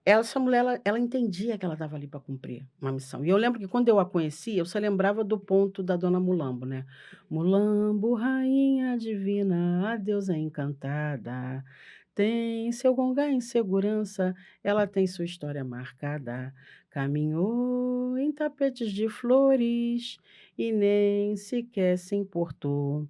Essa mulher, ela entendia que ela estava ali para cumprir uma missão. E eu lembro que quando eu a conheci, eu só lembrava do ponto da dona Mulambo, né. "Mulambo, rainha divina, a deusa encantada, tem seu gonga em segurança, ela tem sua história marcada. Caminhou em tapetes de flores e nem sequer se importou.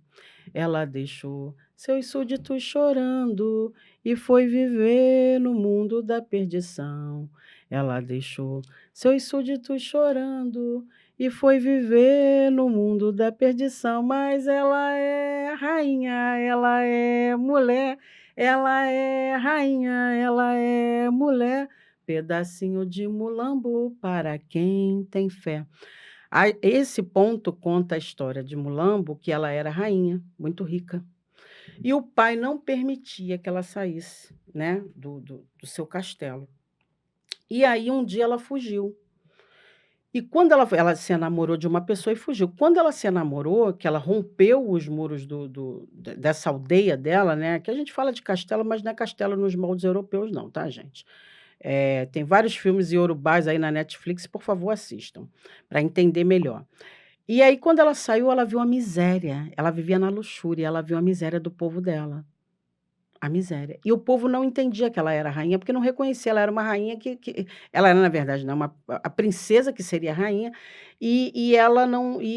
Ela deixou seus súditos chorando e foi viver no mundo da perdição. Ela deixou seus súditos chorando e foi viver no mundo da perdição, mas ela é rainha, ela é mulher, ela é rainha, ela é mulher, pedacinho de mulambo para quem tem fé". Esse ponto conta a história de Mulambo, que ela era rainha, muito rica, e o pai não permitia que ela saísse, né, do seu castelo. E aí um dia ela fugiu. E quando ela se enamorou de uma pessoa e fugiu. Quando ela se enamorou, que ela rompeu os muros dessa aldeia dela, né, que a gente fala de castelo, mas não é castelo nos moldes europeus não, tá, gente. Tem vários filmes iorubás aí na Netflix, por favor assistam, para entender melhor. E aí quando ela saiu, ela viu a miséria, ela vivia na luxúria, ela viu a miséria do povo dela. A miséria. E o povo não entendia que ela era rainha, porque não reconhecia, ela era uma rainha que ela era, na verdade, né, a princesa que seria rainha, e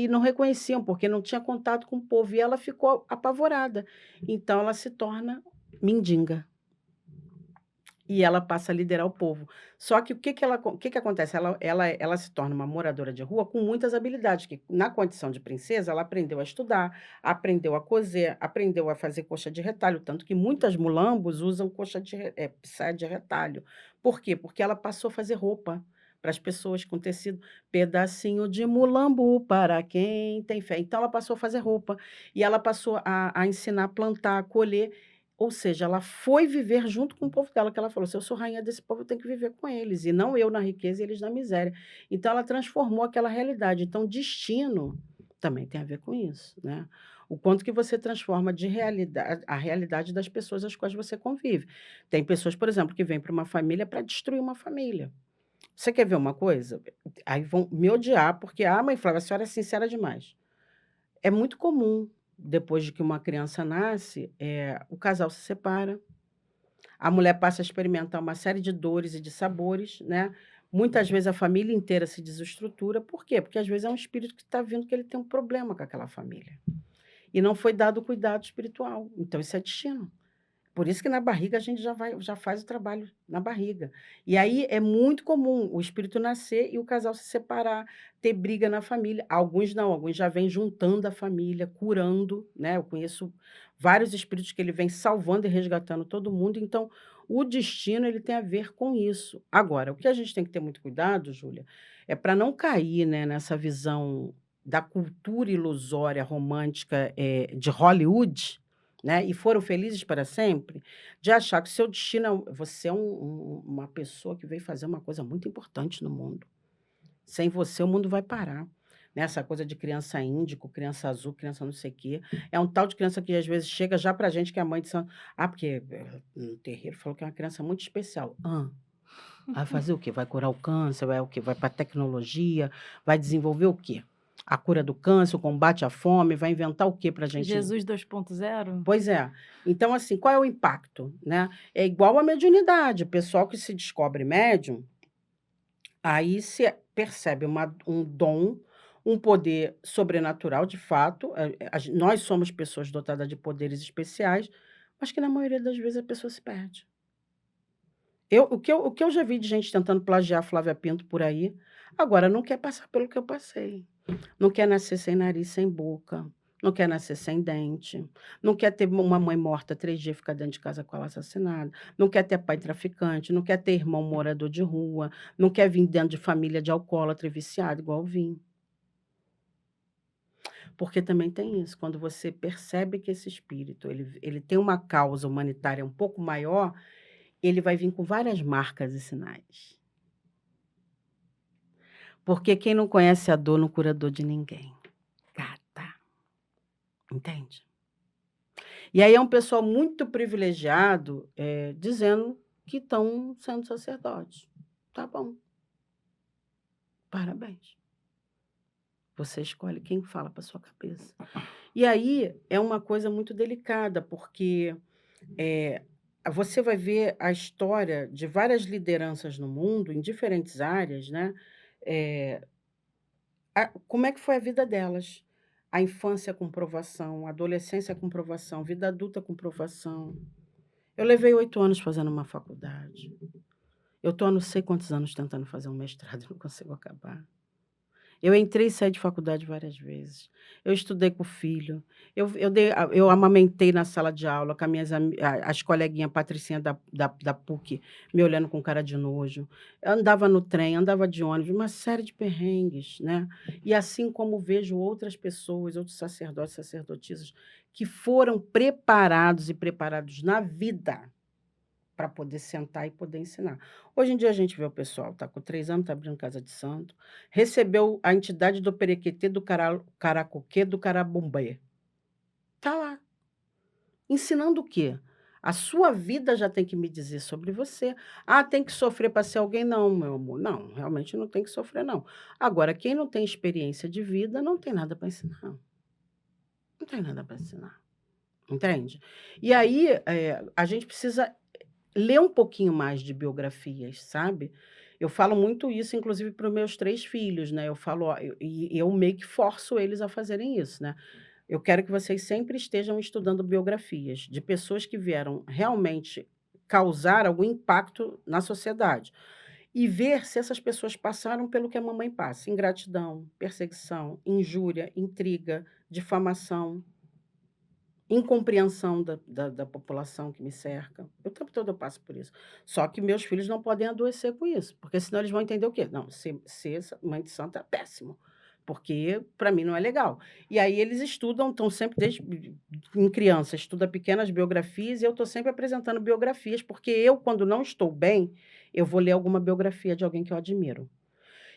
não reconheciam, porque não tinha contato com o povo, e ela ficou apavorada. Então ela se torna mendiga. E ela passa a liderar o povo. Só que o que que acontece? Ela se torna uma moradora de rua com muitas habilidades, que na condição de princesa, ela aprendeu a estudar, aprendeu a coser, aprendeu a fazer coxa de retalho, tanto que muitas mulambos usam saia de retalho. Por quê? Porque ela passou a fazer roupa para as pessoas com tecido, pedacinho de mulambo para quem tem fé. Então ela passou a fazer roupa, e ela passou a ensinar a plantar, a colher, ou seja, ela foi viver junto com o povo dela, que ela falou: "Se eu sou rainha desse povo, eu tenho que viver com eles, e não eu na riqueza e eles na miséria". Então ela transformou aquela realidade. Então destino também tem a ver com isso, né. O quanto que você transforma de realidade a realidade das pessoas às quais você convive. Tem pessoas, por exemplo, que vêm para uma família para destruir uma família. Você quer ver uma coisa? Aí vão me odiar, porque: "Ah, mãe Flávia, a senhora é sincera demais". É muito comum, depois de que uma criança nasce, o casal se separa, a mulher passa a experimentar uma série de dores e de sabores, né. Muitas vezes a família inteira se desestrutura, por quê? Porque às vezes é um espírito que está vindo que ele tem um problema com aquela família, e não foi dado o cuidado espiritual, então isso é destino. Por isso que na barriga a gente já faz o trabalho na barriga. E aí é muito comum o espírito nascer e o casal se separar, ter briga na família. Alguns não, alguns já vêm juntando a família, curando, né. Eu conheço vários espíritos que ele vem salvando e resgatando todo mundo. Então, O destino, ele tem a ver com isso. Agora, o que a gente tem que ter muito cuidado, Júlia, é para não cair, né, nessa visão da cultura ilusória romântica, de Hollywood, né, e foram felizes para sempre, de achar que o seu destino você é uma pessoa que veio fazer uma coisa muito importante no mundo. Sem você, o mundo vai parar. Né, essa coisa de criança índico, criança azul, criança não sei o quê. É um tal de criança que às vezes chega já pra gente que é mãe de santo. Ah, porque no terreiro falou que é uma criança muito especial. Vai fazer o quê? Vai curar o câncer? Vai o quê? Vai para tecnologia? Vai desenvolver o quê? A cura do câncer, o combate à fome, vai inventar o quê pra gente. Jesus 2.0? Pois é. Então, assim, qual é o impacto, né? É igual a mediunidade. O pessoal que se descobre médium, aí se percebe um dom, um poder sobrenatural, de fato. Nós somos pessoas dotadas de poderes especiais, mas que na maioria das vezes a pessoa se perde. O que eu já vi de gente tentando plagiar a Flávia Pinto por aí, agora não quer passar pelo que eu passei. Não quer nascer sem nariz, sem boca. Não quer nascer sem dente. Não quer ter uma mãe morta 3 dias e ficar dentro de casa com ela assassinada. Não quer ter pai traficante. Não quer ter irmão morador de rua. Não quer vir dentro de família de alcoólatra e viciado, igual eu vim. Porque também tem isso, quando você percebe que esse espírito ele tem uma causa humanitária um pouco maior, ele vai vir com várias marcas e sinais. Porque quem não conhece a dor não cura a dor de ninguém. Gata. Entende? E aí é um pessoal muito privilegiado, dizendo que estão sendo sacerdotes. Tá bom. Parabéns. Você escolhe quem fala para sua cabeça. E aí é uma coisa muito delicada, porque você vai ver a história de várias lideranças no mundo, em diferentes áreas, né? eh, como é que foi a vida delas? A infância com provação, a adolescência com provação, vida adulta com provação. Eu levei 8 anos fazendo uma faculdade. Eu estou há não sei quantos anos tentando fazer um mestrado e não consigo acabar. Eu entrei e saí de faculdade várias vezes. Eu estudei com o filho. Eu amamentei na sala de aula com as coleguinhas patricinha da PUC me olhando com cara de nojo. Eu andava no trem, andava de ônibus, uma série de perrengues, né. E assim como vejo outras pessoas, outros sacerdotes, sacerdotisas, que foram preparados e preparados na vida para poder sentar e poder ensinar. Hoje em dia a gente vê o pessoal, está com 3 anos, está abrindo casa de santo, recebeu a entidade do perequetê, do caracoquê, do carabumbê. Está lá. Ensinando o quê? A sua vida já tem que me dizer sobre você. Ah, tem que sofrer para ser alguém? Não, meu amor, não, realmente não tem que sofrer, não. Agora, quem não tem experiência de vida não tem nada para ensinar. Não tem nada para ensinar, entende? E aí, a gente precisa ler um pouquinho mais de biografias, sabe. Eu falo muito isso, inclusive para os meus 3 filhos, né, eu falo: "Ó", eu meio que forço eles a fazerem isso, né. Eu quero que vocês sempre estejam estudando biografias de pessoas que vieram realmente causar algum impacto na sociedade, e ver se essas pessoas passaram pelo que a mamãe passa: ingratidão, perseguição, injúria, intriga, difamação. Incompreensão da população que me cerca. O tempo todo eu passo por isso. Só que meus filhos não podem adoecer com isso, porque senão eles vão entender o quê? Não, ser mãe de santo é péssimo, porque para mim não é legal. E aí eles estudam, estão sempre desde em criança, estuda pequenas biografias e eu estou sempre apresentando biografias, porque eu, quando não estou bem, eu vou ler alguma biografia de alguém que eu admiro.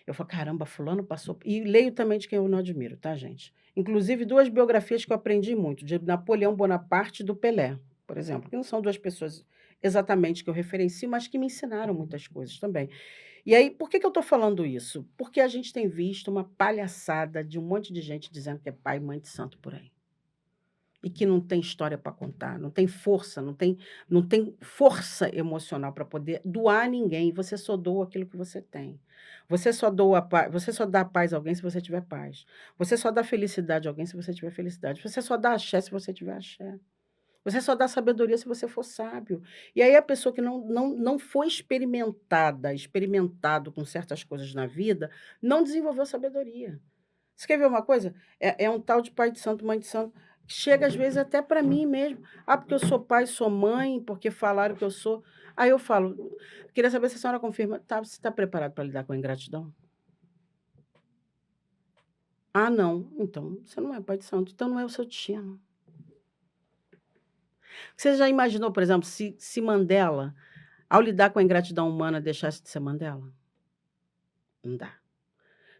Eu falo: "Caramba, fulano passou", e leio também de quem eu não admiro, tá, gente. Inclusive 2 biografias que eu aprendi muito, de Napoleão Bonaparte e do Pelé, por exemplo, que não são 2 pessoas exatamente que eu referencio, mas que me ensinaram muitas coisas também. E aí, por que que eu estou falando isso? Porque a gente tem visto uma palhaçada de um monte de gente dizendo que é pai e mãe de santo por aí. E que não tem história para contar, não tem força, não tem força emocional para poder doar a ninguém, você só doa aquilo que você tem. Você só dá paz a alguém se você tiver paz. Você só dá felicidade a alguém se você tiver felicidade. Você só dá axé se você tiver axé. Você só dá sabedoria se você for sábio. E aí a pessoa que não foi experimentado com certas coisas na vida, não desenvolveu sabedoria. Você quer ver uma coisa? É um tal de pai de santo, mãe de santo, que chega às vezes até para mim mesmo. Ah, porque eu sou pai, sou mãe, porque falaram que eu sou. Aí eu falo, queria saber se a senhora confirma, você está preparado para lidar com a ingratidão? Ah, não. Então, você não é pai de santo, então não é o seu destino. Você já imaginou, por exemplo, se Mandela, ao lidar com a ingratidão humana, deixasse de ser Mandela? Não dá.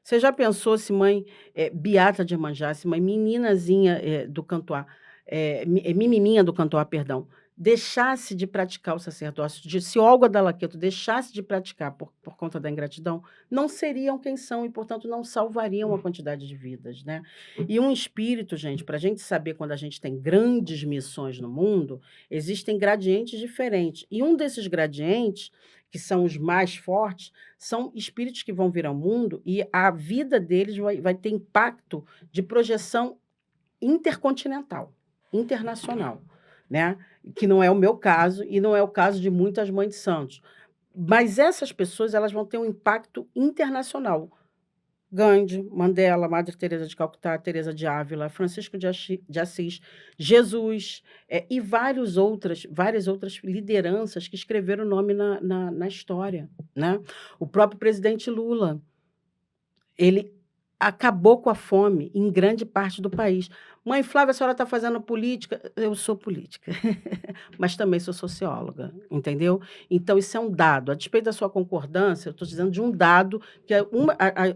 Você já pensou se mãe, Beata de Iemanjá, se mãe meninazinha, do Cantoá, menininha do Cantoá, perdão, deixasse de praticar o sacerdócio, se Olga Dalaqueto deixasse de praticar por conta da ingratidão, não seriam quem são e, portanto, não salvariam a quantidade de vidas, né. E um espírito, gente, para a gente saber quando a gente tem grandes missões no mundo, existem gradientes diferentes. E um desses gradientes, que são os mais fortes, são espíritos que vão vir ao mundo e a vida deles vai ter impacto de projeção intercontinental, internacional, né, que não é o meu caso e não é o caso de muitas mães de santos. Mas essas pessoas, elas vão ter um impacto internacional. Gandhi, Mandela, Madre Teresa de Calcutá, Teresa de Ávila, Francisco de Assis, Jesus, e várias outras lideranças que escreveram o nome na história, né. O próprio presidente Lula, ele acabou com a fome em grande parte do país. "Mãe Flávia, a senhora está fazendo política?" Eu sou política, mas também sou socióloga, entendeu? Então isso é um dado. A despeito da sua concordância, eu estou dizendo de um dado que é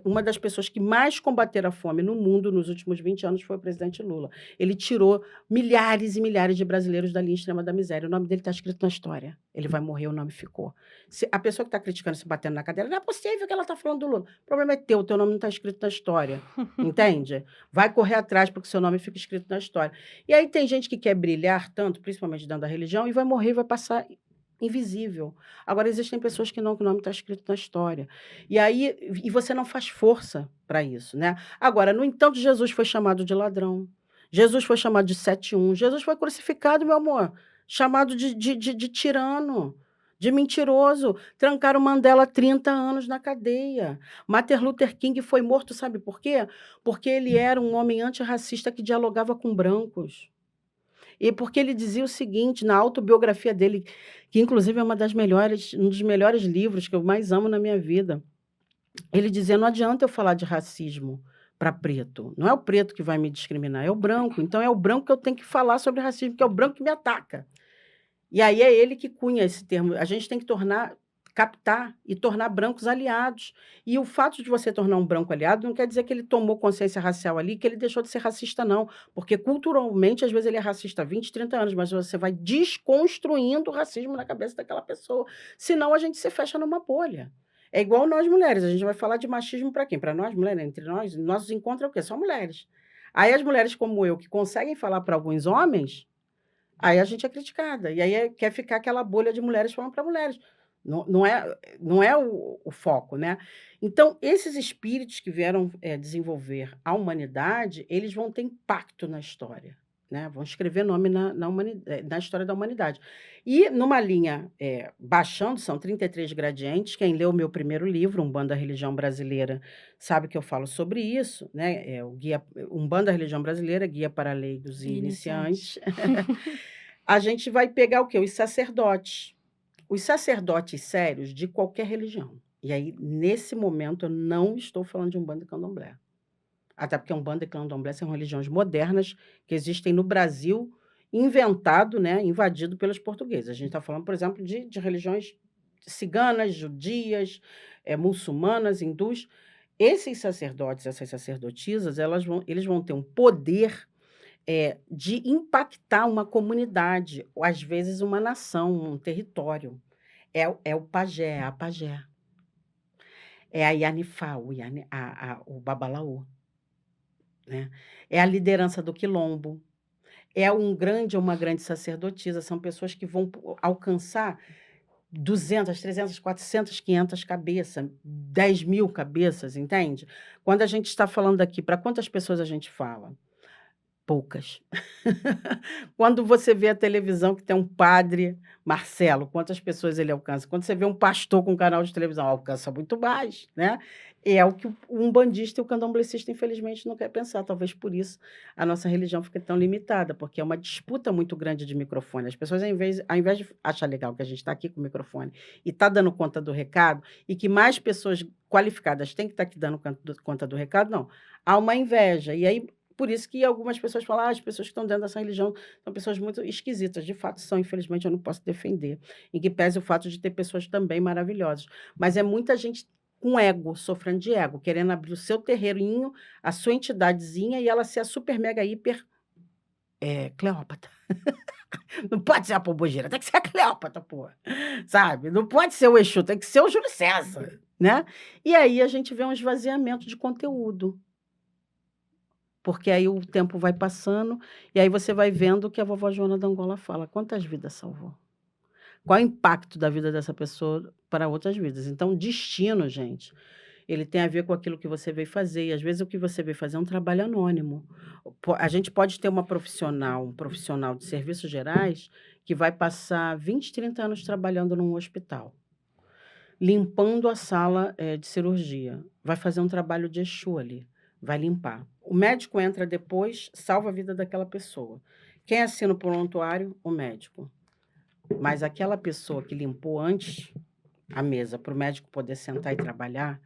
uma das pessoas que mais combateram a fome no mundo nos últimos 20 anos foi o presidente Lula. Ele tirou milhares e milhares de brasileiros da linha extrema da miséria. O nome dele está escrito na história. Ele vai morrer, o nome ficou. Se a pessoa que está criticando, se batendo na cadeira, não é possível que ela está falando do Lula. O problema é teu nome não está escrito na história, entende? Vai correr atrás para que seu nome fique escrito na história. E aí tem gente que quer brilhar tanto, principalmente dentro da religião, e vai morrer e vai passar invisível. Agora, existem pessoas que não, que o nome está escrito na história. E você não faz força para isso, né? Agora, no entanto, Jesus foi chamado de ladrão. Jesus foi chamado de 7-1. Jesus foi crucificado, meu amor, chamado de tirano, de mentiroso. Trancaram Mandela 30 anos na cadeia. Martin Luther King foi morto, sabe por quê? Porque ele era um homem antirracista que dialogava com brancos. E porque ele dizia o seguinte, na autobiografia dele, que inclusive é um dos melhores livros que eu mais amo na minha vida. Ele dizia: "Não adianta eu falar de racismo para preto, não é o preto que vai me discriminar, é o branco. Então é o branco que eu tenho que falar sobre racismo, porque é o branco que me ataca". E aí é ele que cunha esse termo. A gente tem que captar e tornar brancos aliados. E o fato de você tornar um branco aliado não quer dizer que ele tomou consciência racial ali, que ele deixou de ser racista, não. Porque culturalmente, às vezes, ele é racista há 20, 30 anos, mas você vai desconstruindo o racismo na cabeça daquela pessoa. Senão a gente se fecha numa bolha. É igual nós mulheres, a gente vai falar de machismo para quem? Para nós mulheres, entre nós, nossos encontros é o quê? Só mulheres. Aí as mulheres como eu, que conseguem falar para alguns homens, aí a gente é criticada, e aí quer ficar aquela bolha de mulheres falando para mulheres. Não é o foco, né. Então, esses espíritos que vieram, desenvolver a humanidade, eles vão ter impacto na história, né, vão escrever nome na história da humanidade. E numa linha, baixando, são 33 gradientes, quem leu o meu primeiro livro, Umbanda, a Religião Brasileira, sabe que eu falo sobre isso, né, o guia Umbanda, a Religião Brasileira, Guia para Leigos e Iniciantes. Iniciantes. A gente vai pegar o quê? Os sacerdotes. Os sacerdotes sérios de qualquer religião. E aí, nesse momento, eu não estou falando de Umbanda e Candomblé. Até porque Umbanda e Candomblé são religiões modernas que existem no Brasil, inventado, né, invadido pelos portugueses. A gente está falando, por exemplo, de religiões ciganas, judias, muçulmanas, hindus. Esses sacerdotes, essas sacerdotisas, eles vão ter um poder de impactar uma comunidade, ou às vezes uma nação, um território. É o pajé, é a pajé. É a Yanifá, o babalaô, né. É a liderança do quilombo, é uma grande sacerdotisa, são pessoas que vão alcançar 200, 300, 400, 500 cabeças, 10.000 cabeças, entende? Quando a gente está falando aqui, para quantas pessoas a gente fala? Poucas. Quando você vê a televisão que tem um padre Marcelo, quantas pessoas ele alcança? Quando você vê um pastor com um canal de televisão, alcança muito mais, né? E é o que o umbandista e o candomblessista, infelizmente, não quer pensar. Talvez por isso a nossa religião fique tão limitada, porque é uma disputa muito grande de microfone. As pessoas, ao invés de achar legal que a gente está aqui com o microfone e está dando conta do recado, e que mais pessoas qualificadas têm que estar aqui dando conta do recado, não. Há uma inveja. E aí, por isso que algumas pessoas falam, as pessoas que estão dentro dessa religião são pessoas muito esquisitas. De fato são, infelizmente eu não posso defender. Em que pese o fato de ter pessoas também maravilhosas. Mas é muita gente com ego, sofrendo de ego, querendo abrir o seu terreirinho, a sua entidadezinha, e ela ser a super mega hiper Cleópatra. Não pode ser a Pombogira, tem que ser a Cleópatra, pô. Sabe? Não pode ser o Exu, tem que ser o Júlio César, né? E aí a gente vê um esvaziamento de conteúdo. Porque aí o tempo vai passando, e aí você vai vendo o que a vovó Joana da Angola fala, quantas vidas salvou? Qual é o impacto da vida dessa pessoa para outras vidas? Então, destino, gente, ele tem a ver com aquilo que você veio fazer, e às vezes o que você veio fazer é um trabalho anônimo. A gente pode ter um profissional de serviços gerais, que vai passar 20, 30 anos trabalhando num hospital, limpando a sala de cirurgia. Vai fazer um trabalho de Exu ali, vai limpar. O médico entra depois, salva a vida daquela pessoa. Quem assina o prontuário? O médico. Mas aquela pessoa que limpou antes a mesa para o médico poder sentar e trabalhar,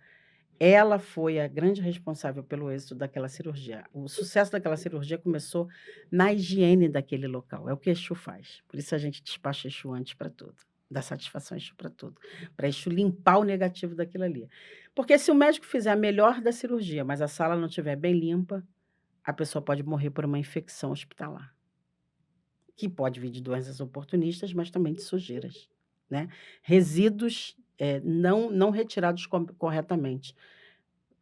ela foi a grande responsável pelo êxito daquela cirurgia. O sucesso daquela cirurgia começou na higiene daquele local. É o que Exu faz. Por isso a gente despacha Exu antes para tudo. Dá satisfação Exu para tudo. Para Exu limpar o negativo daquilo ali. Porque se o médico fizer a melhor da cirurgia, mas a sala não estiver bem limpa, a pessoa pode morrer por uma infecção hospitalar, que pode vir de doenças oportunistas, mas também de sujeiras, né? Resíduos não retirados corretamente.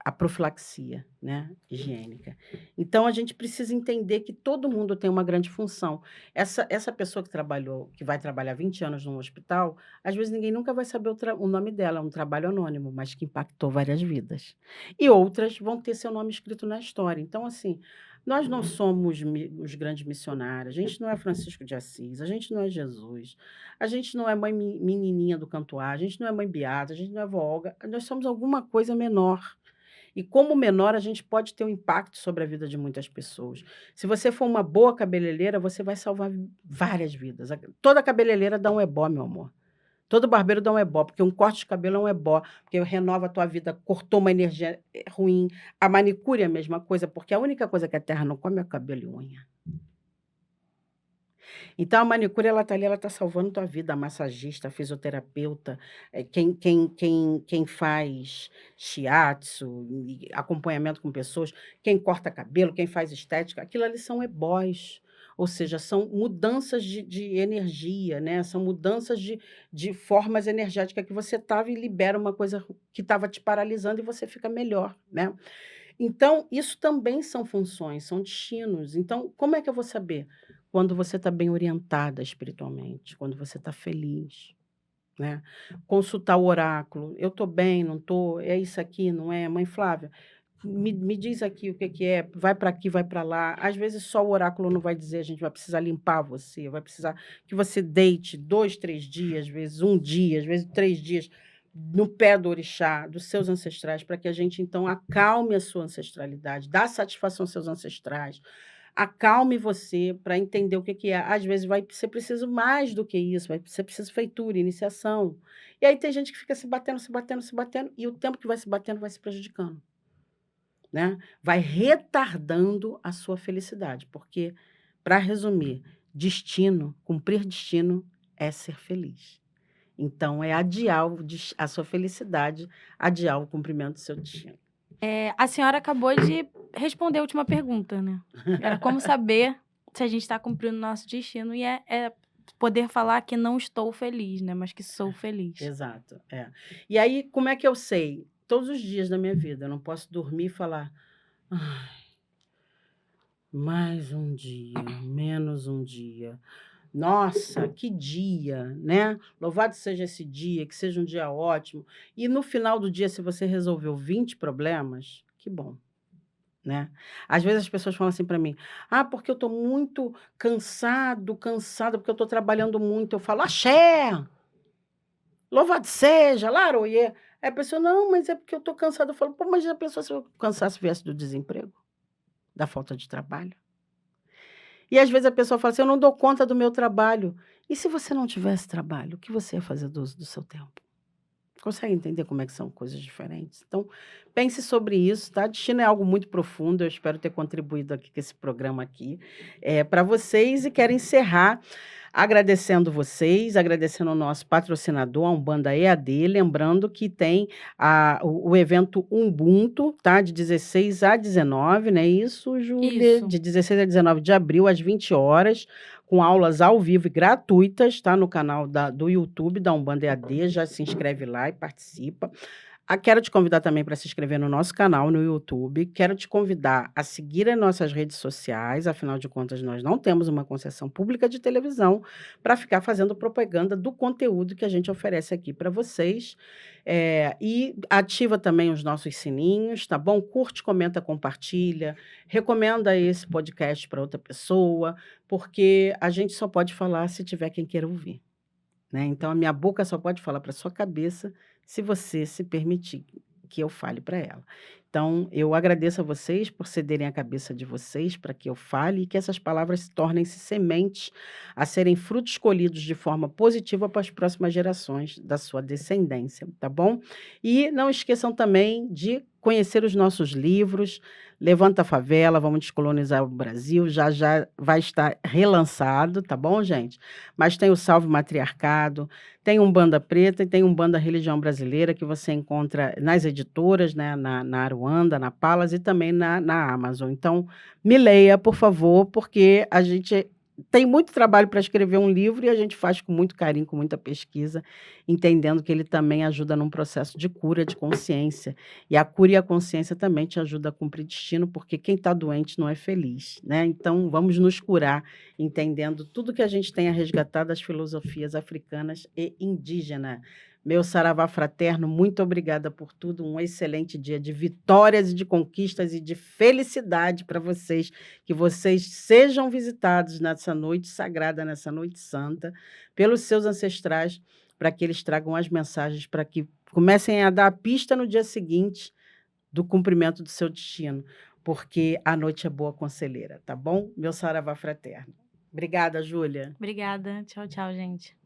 A profilaxia, né, higiênica. Então, a gente precisa entender que todo mundo tem uma grande função. Essa pessoa que vai trabalhar 20 anos num hospital, às vezes ninguém nunca vai saber o nome dela, é um trabalho anônimo, mas que impactou várias vidas. E outras vão ter seu nome escrito na história. Então, assim, nós não somos os grandes missionários, a gente não é Francisco de Assis, a gente não é Jesus, a gente não é mãe menininha do Cantuá, a gente não é mãe Beata, a gente não é vó Olga, nós somos alguma coisa menor. E como menor, a gente pode ter um impacto sobre a vida de muitas pessoas. Se você for uma boa cabeleireira, você vai salvar várias vidas. Toda cabeleireira dá um ebó, meu amor. Todo barbeiro dá um ebó, porque um corte de cabelo é um ebó, porque renova a tua vida, cortou uma energia ruim. A manicure é a mesma coisa, porque a única coisa que a terra não come é o cabelo e unha. Então, a manicure, ela está ali, ela está salvando tua vida, a massagista, a fisioterapeuta, quem faz shiatsu, e acompanhamento com pessoas, quem corta cabelo, quem faz estética, aquilo ali são ebós, ou seja, são mudanças de energia, né? São mudanças de formas energéticas que você estava e libera uma coisa que estava te paralisando e você fica melhor, né? Então, isso também são funções, são destinos. Então, como é que eu vou saber? Quando você está bem orientada espiritualmente, quando você está feliz, né? Consultar o oráculo. Eu estou bem, não estou? É isso aqui, não é? Mãe Flávia, me diz aqui o que é, vai para aqui, vai para lá. Às vezes só o oráculo não vai dizer, a gente vai precisar limpar você, vai precisar que você deite 2, 3 dias, às vezes 1 dia, às vezes 3 dias, no pé do orixá, dos seus ancestrais, para que a gente, então, acalme a sua ancestralidade, dá satisfação aos seus ancestrais, acalme você para entender o que é. Às vezes vai ser preciso mais do que isso, vai ser preciso feitura, iniciação. E aí tem gente que fica se batendo, se batendo, se batendo, e o tempo que vai se batendo vai se prejudicando, né? Vai retardando a sua felicidade, porque, para resumir, cumprir destino é ser feliz. Então, é adiar a sua felicidade, adiar o cumprimento do seu destino. A senhora acabou de responder a última pergunta, né? Era como saber se a gente está cumprindo o nosso destino e é poder falar que não estou feliz, né? Mas que sou feliz. Exato, E aí, como é que eu sei? Todos os dias da minha vida, eu não posso dormir e falar, ai, mais um dia, menos um dia. Nossa, que dia, né? Louvado seja esse dia, que seja um dia ótimo. E no final do dia, se você resolveu 20 problemas, que bom. né? Às vezes as pessoas falam assim para mim: "Ah, porque eu estou muito cansada, porque eu estou trabalhando muito". Eu falo: "Axé! Louvado seja, laroie". Aí a pessoa: "Não, mas é porque eu estou cansada". Eu falo: "Pô, mas já pensou se o cansaço viesse do desemprego, da falta de trabalho?". E às vezes a pessoa fala assim: "Eu não dou conta do meu trabalho". E se você não tivesse trabalho, o que você ia fazer do uso do seu tempo? Consegue entender como é que são coisas diferentes? Então, pense sobre isso, tá? Destino é algo muito profundo, eu espero ter contribuído aqui com esse programa aqui, para vocês e quero encerrar agradecendo vocês, agradecendo o nosso patrocinador, a Umbanda EAD, lembrando que tem o evento Ubuntu, tá? De 16 a 19, não é isso, Júlia? Isso. De 16 a 19 de abril, às 20 horas, com aulas ao vivo e gratuitas, tá? No canal do YouTube da Umbanda EAD, já se inscreve lá e participa. Quero te convidar também para se inscrever no nosso canal no YouTube. Quero te convidar a seguir as nossas redes sociais, afinal de contas, nós não temos uma concessão pública de televisão para ficar fazendo propaganda do conteúdo que a gente oferece aqui para vocês. E ativa também os nossos sininhos, tá bom? Curte, comenta, compartilha, recomenda esse podcast para outra pessoa, porque a gente só pode falar se tiver quem queira ouvir, né? Então a minha boca só pode falar para sua cabeça se você se permitir que eu fale para ela. Então, eu agradeço a vocês por cederem a cabeça de vocês para que eu fale e que essas palavras se tornem-se sementes a serem frutos colhidos de forma positiva para as próximas gerações da sua descendência, tá bom? E não esqueçam também de conhecer os nossos livros, Levanta a Favela, Vamos Descolonizar o Brasil, já já vai estar relançado, tá bom, gente? Mas tem o Salve Matriarcado, tem Umbanda Preta e tem Umbanda Religião Brasileira, que você encontra nas editoras, né, na Aruanda, na Palas e também na Amazon. Então, me leia, por favor, porque a gente tem muito trabalho para escrever um livro e a gente faz com muito carinho, com muita pesquisa, entendendo que ele também ajuda num processo de cura de consciência. E a cura e a consciência também te ajuda a cumprir destino, porque quem está doente não é feliz, né? Então, vamos nos curar entendendo tudo que a gente tem a resgatar das filosofias africanas e indígenas. Meu saravá fraterno, muito obrigada por tudo. Um excelente dia de vitórias e de conquistas e de felicidade para vocês. Que vocês sejam visitados nessa noite sagrada, nessa noite santa, pelos seus ancestrais, para que eles tragam as mensagens, para que comecem a dar a pista no dia seguinte do cumprimento do seu destino, porque a noite é boa conselheira, tá bom? Meu saravá fraterno. Obrigada, Júlia. Obrigada. Tchau, tchau, gente.